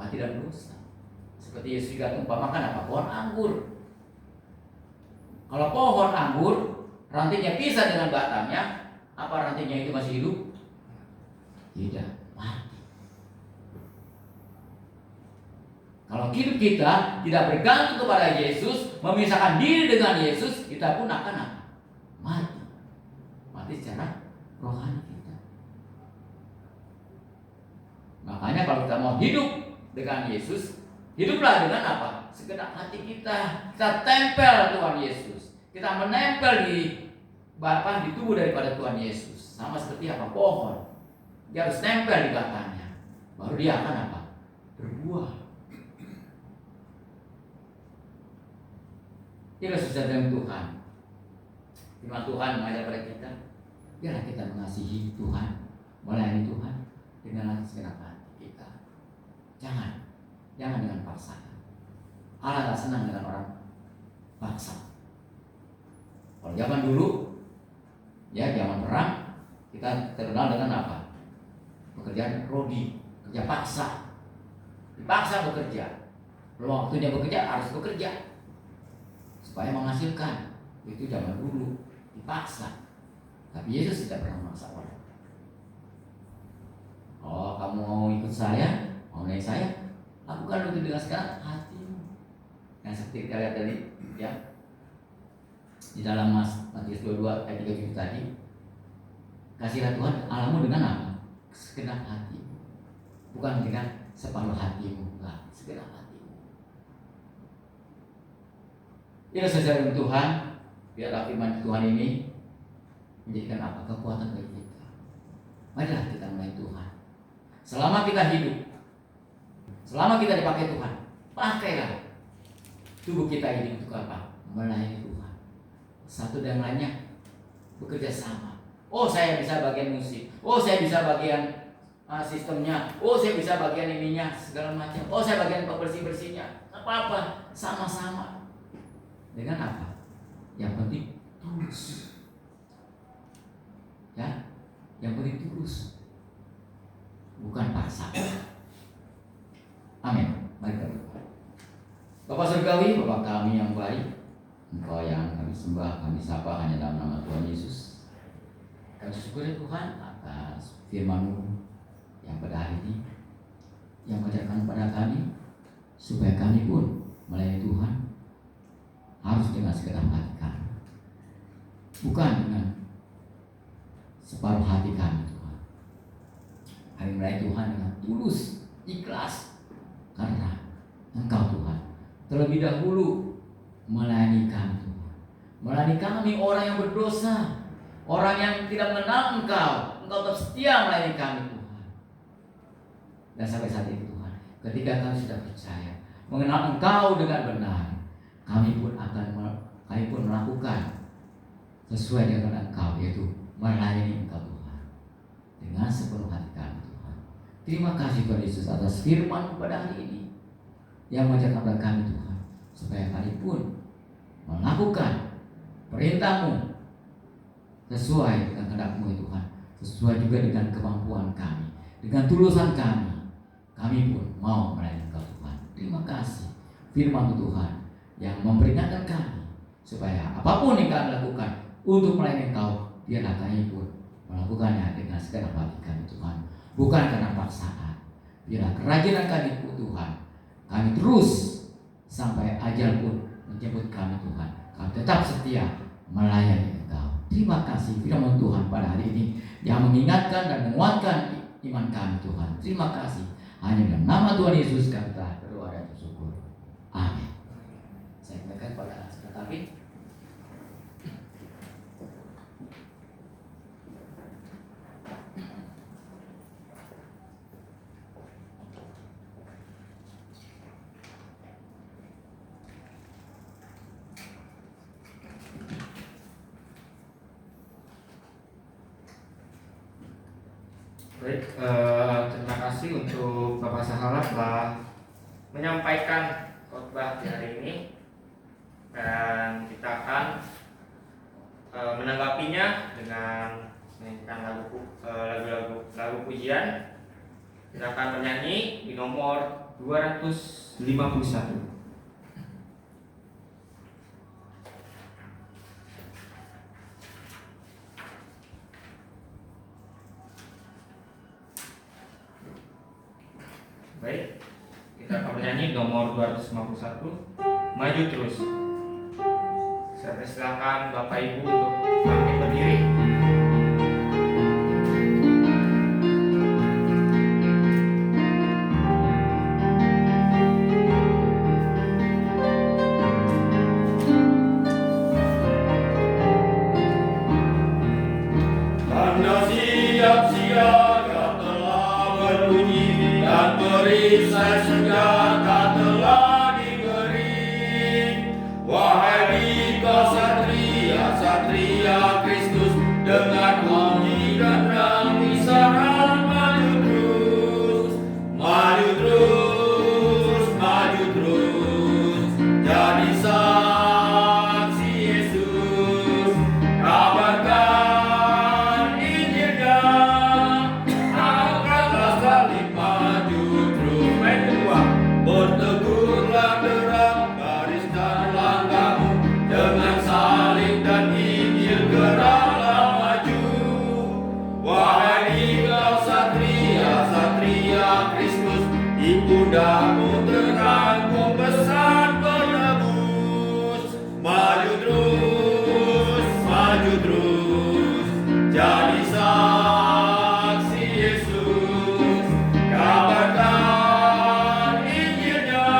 hati dan dosa. Seperti Yesus juga umpamakan apa? Pohon anggur. Kalau pohon anggur rantingnya pisah dengan batangnya, apa rantingnya itu masih hidup? Tidak, mati. Kalau hidup kita tidak bergantung kepada Yesus, memisahkan diri dengan Yesus, kita pun akan apa? Mati. Mati secara rohani kita. Makanya kalau kita mau hidup dengan Yesus, hiduplah dengan apa? Segenap hati kita. Kita tempel Tuhan Yesus. Kita menempel di tubuh daripada Tuhan Yesus. Sama seperti apa? Pohon. Dia harus tempel di batangnya. Baru dia akan apa? Berbuah. Inilah saudara Tuhan. Firman Tuhan mengajar pada kita, biarlah kita mengasihi Tuhan, melayani Tuhan dengan segenap hati kita. Jangan dengan paksaan. Allah tak senang dengan orang paksa. Kalau zaman dulu, ya zaman perang, kita terkenal dengan apa? Pekerjaan rodi, kerja paksa, dipaksa bekerja. Belum waktunya bekerja harus bekerja supaya menghasilkan. Itu zaman dulu dipaksa. Tapi Yesus tidak pernah memaksa orang. Oh, kamu mau ikut saya, mau naik saya, lakukan itu dengan segenap hatimu. Yang seperti kita lihat tadi, ya, di dalam Matius 22 ayat 37 tadi, kasihlah Tuhan Allahmu dengan apa? Segenap hatimu, bukan dengan separuh hatimu, enggak, segenap hatimu. Inilah saudara Tuhan, biarlah firman Tuhan ini menjadikan apa? Kekuatan bagi kita. Marilah kita melayani Tuhan. Selama kita hidup, selama kita dipakai Tuhan, pakailah tubuh kita ini untuk apa? Melayani Tuhan. Satu dan lainnya bekerja sama. Oh, saya bisa bagian musik. Oh, saya bisa bagian sistemnya. Oh, saya bisa bagian ininya, segala macam. Oh, saya bagian bersih-bersihnya. Apa-apa, sama-sama. Dengan apa? Yang penting tulus. Ya, yang penting tulus. Bukan paksa. Amin. Mari kita berdoa. Bapak surgawi, Bapak kami yang baik, Engkau yang kami sembah, kami sapa hanya dalam nama Tuhan Yesus. Kami syukuri Tuhan atas firman-Mu yang pada hari ini yang mengajarkan kepada kami supaya kami pun melayani Tuhan harus dengan segenap hati kami, bukan dengan separuh hati kami Tuhan. Kami melayani Tuhan dengan tulus, ikhlas, karena Engkau Tuhan terlebih dahulu melayani kami Tuhan. Melayani kami orang yang berdosa, orang yang tidak mengenal Engkau. Engkau tetap setia melayani kami Tuhan. Dan sampai saat ini Tuhan, ketika kami sudah percaya mengenal Engkau dengan benar, kami pun melakukan sesuai dengan Engkau, yaitu melayani Engkau Tuhan dengan sepenuh hati kami Tuhan. Terima kasih Tuhan Yesus atas firman pada hari ini yang mengajarkan kepada kami Tuhan, supaya kami pun melakukan perintah-Mu sesuai dengan kehendak-Mu Tuhan, sesuai juga dengan kemampuan kami, dengan tulusan kami pun mau melayani Engkau Tuhan. Terima kasih firman Tuhan yang memperingatkan kami supaya apapun yang kami lakukan untuk melayani Engkau, biarlah kami pun melakukannya dengan segenap hati kami Tuhan, bukan karena paksaan. Biarlah kerajinan kami Tuhan, kami terus sampai ajal pun menjemput kami Tuhan, kami tetap setia melayani Engkau. Terima kasih firman Tuhan pada hari ini yang mengingatkan dan menguatkan iman kami Tuhan. Terima kasih. Hanya dalam nama Tuhan Yesus kami telah berdoa dan bersyukur. Amin. Saya kembalikan kepada sekretari. Baik, terima kasih untuk Bapak Sahala telah menyampaikan khotbah di hari ini, dan kita akan menanggapinya dengan menyanyikan lagu pujian. Kita akan bernyanyi di nomor 200 251. Baik, kita akan menyanyi nomor 251, Maju Terus. Saya persilakan Bapak Ibu untuk bangkit berdiri. Tanda siap siaga telah berbunyi dan perisai senjata telah diberi. Wahai dikau satria, satria Kristus, dengan bunyi gendang isyarat maju terus, maju terus, maju terus, jadi saksi Yesus. Kabarkan Injilnya, angkatlah salib, maju terus. Baik, kedua, berteguhlah derap baris dan langkahmu, dengan salib dan Injil geraklah maju. Wahai dikau satria, satria Kristus, di pundakmu terangkum pesan penebus. Maju terus, maju terus, jadi saksi Yesus. Kabarkan Injilnya,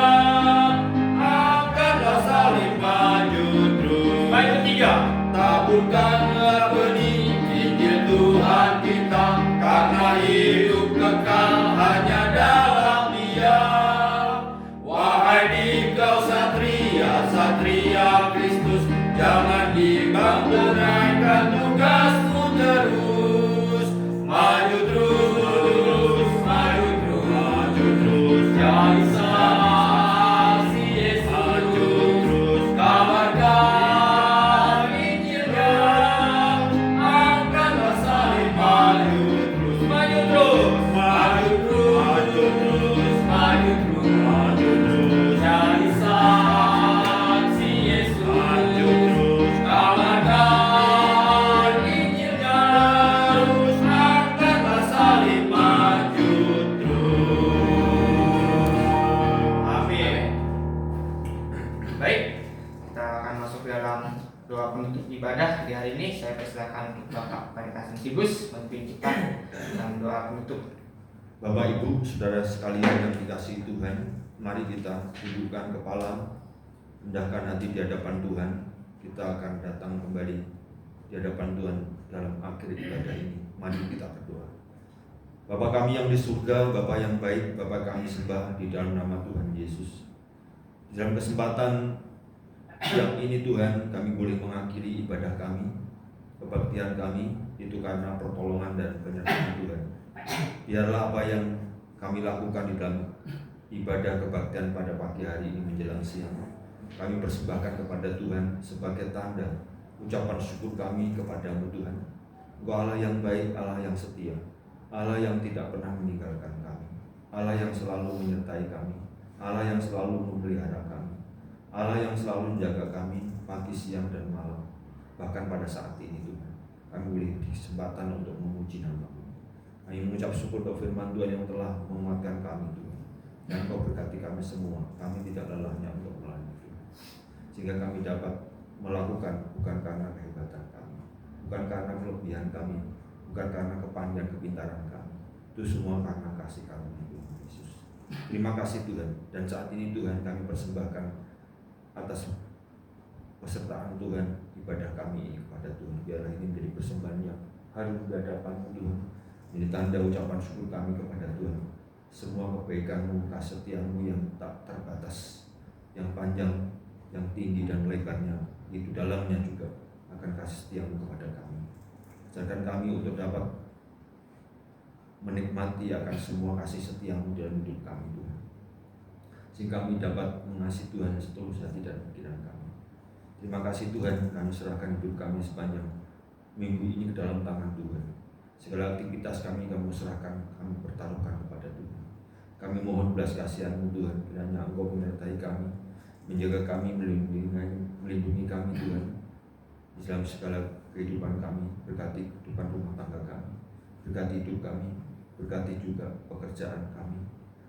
angkatlah salib, maju terus. Baik, ketiga, Taburkanlah benih Injil Tuhan kita, karena hidup kekal hanya dalam Dia. Wahai dikau satria, satria Kristus, jangan bimbang, tunaikan tugasmu terus. Maju terus, maju terus, maju terus, jadi saksi Yesus. Maju terus, kabarkan Injilnya, angkatlah salib, maju terus, maju terus, maju terus, maju terus, maju terus, jadi saksi Yesus. Maju terus, kabarkan Injilnya, terus angkatlah salib, maju terus. amin. Baik, kita akan masuk ke dalam doa penutup ibadah di hari ini. Saya persilakan untuk Bapak Pendeta Sensibus memimpin kita dalam doa penutup. Bapak Ibu, saudara sekalian yang dikasihi Tuhan, mari kita dudukkan kepala, rendahkan hati di hadapan Tuhan. Kita akan datang kembali di hadapan Tuhan dalam akhir ibadah ini. Mari kita berdoa. Bapa kami yang di surga, Bapa yang baik, Bapa kami sembah di dalam nama Tuhan Yesus. Di dalam kesempatan yang ini Tuhan, kami boleh mengakhiri ibadah kami, kebaktian kami, itu karena pertolongan dan penyertaan Tuhan. Biarlah apa yang kami lakukan di dalam ibadah kebaktian pada pagi hari ini menjelang siang, kami persembahkan kepada Tuhan sebagai tanda ucapan syukur kami kepadamu Tuhan. Engkau Allah yang baik, Allah yang setia, Allah yang tidak pernah meninggalkan kami, Allah yang selalu menyertai kami, Allah yang selalu memelihara kami, Allah yang selalu menjaga kami pagi, siang, dan malam. Bahkan pada saat ini Tuhan, kami boleh kesempatan untuk memuji nama-Mu. Kami mengucap syukur untuk firman Tuhan yang telah menguatkan kami Tuhan. Dan Kau berkati kami semua, kami tidak lelahnya untuk melayani Tuhan. Sehingga kami dapat melakukan bukan karena kehebatan kami, bukan karena kelebihan kami, bukan karena kepanjang kepintaran kami. Itu semua karena kasih kami Tuhan Yesus. Terima kasih Tuhan. Dan saat ini Tuhan, kami persembahkan atas pesertaan Tuhan ibadah kami ini kepada Tuhan. Biarlah ini menjadi persembahan yang harum di hadapan Tuhan. Ini tanda ucapan syukur kami kepada Tuhan. Semua kebaikan-Mu, kesetiaan-Mu yang tak terbatas, yang panjang, yang tinggi dan lebarnya, itu dalamnya juga akan kasih setia-Mu kepada kami. Ajarkan kami untuk dapat menikmati akan semua kasih setia-Mu dalam hidup kami Tuhan, sehingga kami dapat mengasihi Tuhan setulus hati dan pikiran kami. Terima kasih Tuhan, kami serahkan hidup kami sepanjang minggu ini ke dalam tangan Tuhan. Segala aktivitas kami serahkan, kami pertaruhkan kepada Tuhan. Kami mohon belas kasihan-Mu Tuhan, kiranya Engkau menyertai kami, menjaga kami, melindungi kami Tuhan di dalam segala kehidupan kami. Berkati kehidupan rumah tangga kami, berkati hidup kami, berkati juga pekerjaan kami,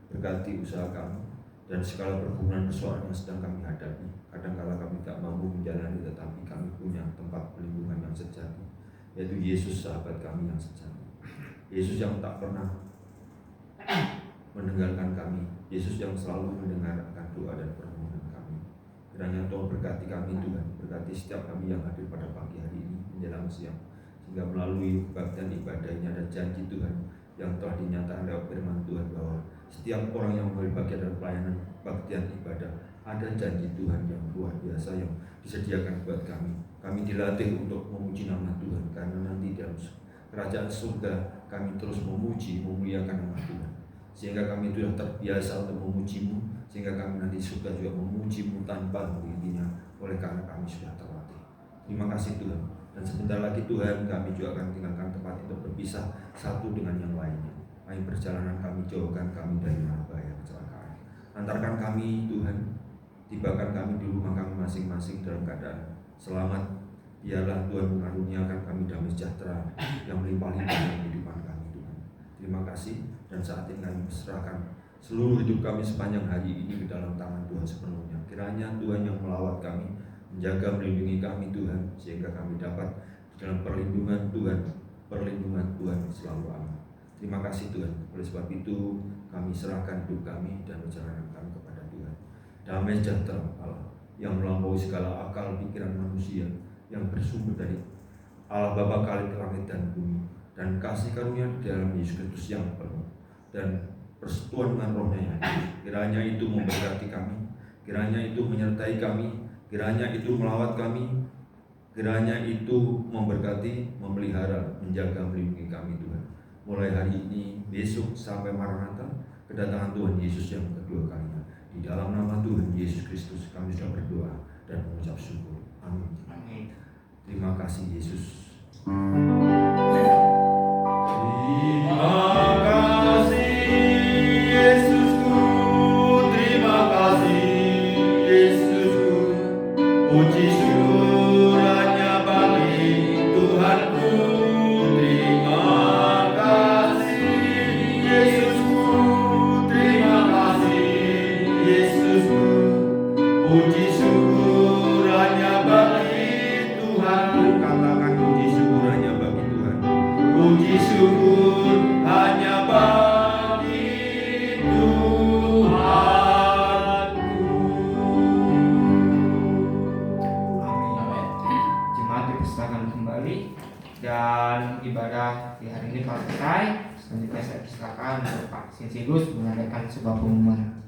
berkati usaha kami, dan segala pergumulan persoalan yang sedang kami hadapi. Kadang-kala kami tak mampu menjalani, tetapi kami punya tempat perlindungan yang sejati, yaitu Yesus sahabat kami yang sejati. Yesus yang tak pernah mendengarkan kami, Yesus yang selalu mendengarkan doa dan permohonan kami. Kiranya Tuhan berkati kami Tuhan, berkati setiap kami yang hadir pada pagi hari ini menjelang siang, sehingga melalui kebaktian ibadahnya dan janji Tuhan yang telah dinyatakan lewat firman Tuhan bahwa setiap orang yang mengambil bagian dalam pelayanan kebaktian ibadah, ada janji Tuhan yang luar biasa yang disediakan buat kami. Kami dilatih untuk memuji nama Tuhan, karena nanti dalam kerajaan surga kami terus memuji, memuliakan nama Tuhan, sehingga kami sudah terbiasa untuk memuji-Mu, sehingga kami nanti surga juga memuji-Mu tanpa henti-hentinya, oleh karena kami sudah terlatih. Terima kasih Tuhan. Dan sebentar lagi Tuhan, kami juga akan tinggalkan tempat itu, berpisah satu dengan yang lainnya. Ayo perjalanan kami, jauhkan kami dari bahaya kecelakaan. Antarkan kami Tuhan, tibakan kami di rumah kami masing-masing dalam keadaan selamat. Biarlah Tuhan mengaruniakan kami damai sejahtera yang melimpah-limpah dalam kehidupan kami Tuhan. Terima kasih, dan saat ini kami serahkan seluruh hidup kami sepanjang hari ini ke dalam tangan Tuhan sepenuhnya. Kiranya Tuhan yang melawat kami, menjaga, melindungi kami Tuhan, sehingga kami dapat dalam perlindungan Tuhan selalu aman. Terima kasih Tuhan. Oleh sebab itu kami serahkan hidup kami dan perjalanan kami kepada Tuhan. Damai sejahtera Allah yang melampaui segala akal pikiran manusia, yang bersumber dari Allah Bapa Khalik langit dan bumi, dan kasih karunia di dalam Yesus Kristus yang penuh, dan persekutuan dengan Roh-Nya yang kudus. Kiranya itu memberkati kami, kiranya itu menyertai kami, kiranya itu melawat kami, kiranya itu memberkati, memelihara, menjaga, melindungi kami Tuhan. Mulai hari ini, besok sampai Maranatha, kedatangan Tuhan Yesus yang kedua kalinya. Di dalam nama Tuhan Yesus Kristus kami sudah berdoa dan mengucap syukur. Amin. Amin. Terima kasih Yesus. Terima kasih Yesusku, terima kasih Yesusku, puji syukur hanya bagi Tuhanku. Terima kasih Yesusku, terima kasih Yesusku, puji syukur hanya bagi Tuhanku. Katakan puji syukur hanya bagi Tuhan. Puji syukur hanya bagi Tuhanku. Amin. Jemaat dipersilakan kembali, dan ibadah di hari ini telah selesai. Selanjutnya saya persilakan untuk Pak Sinsidus mengadakan sebuah pengumuman.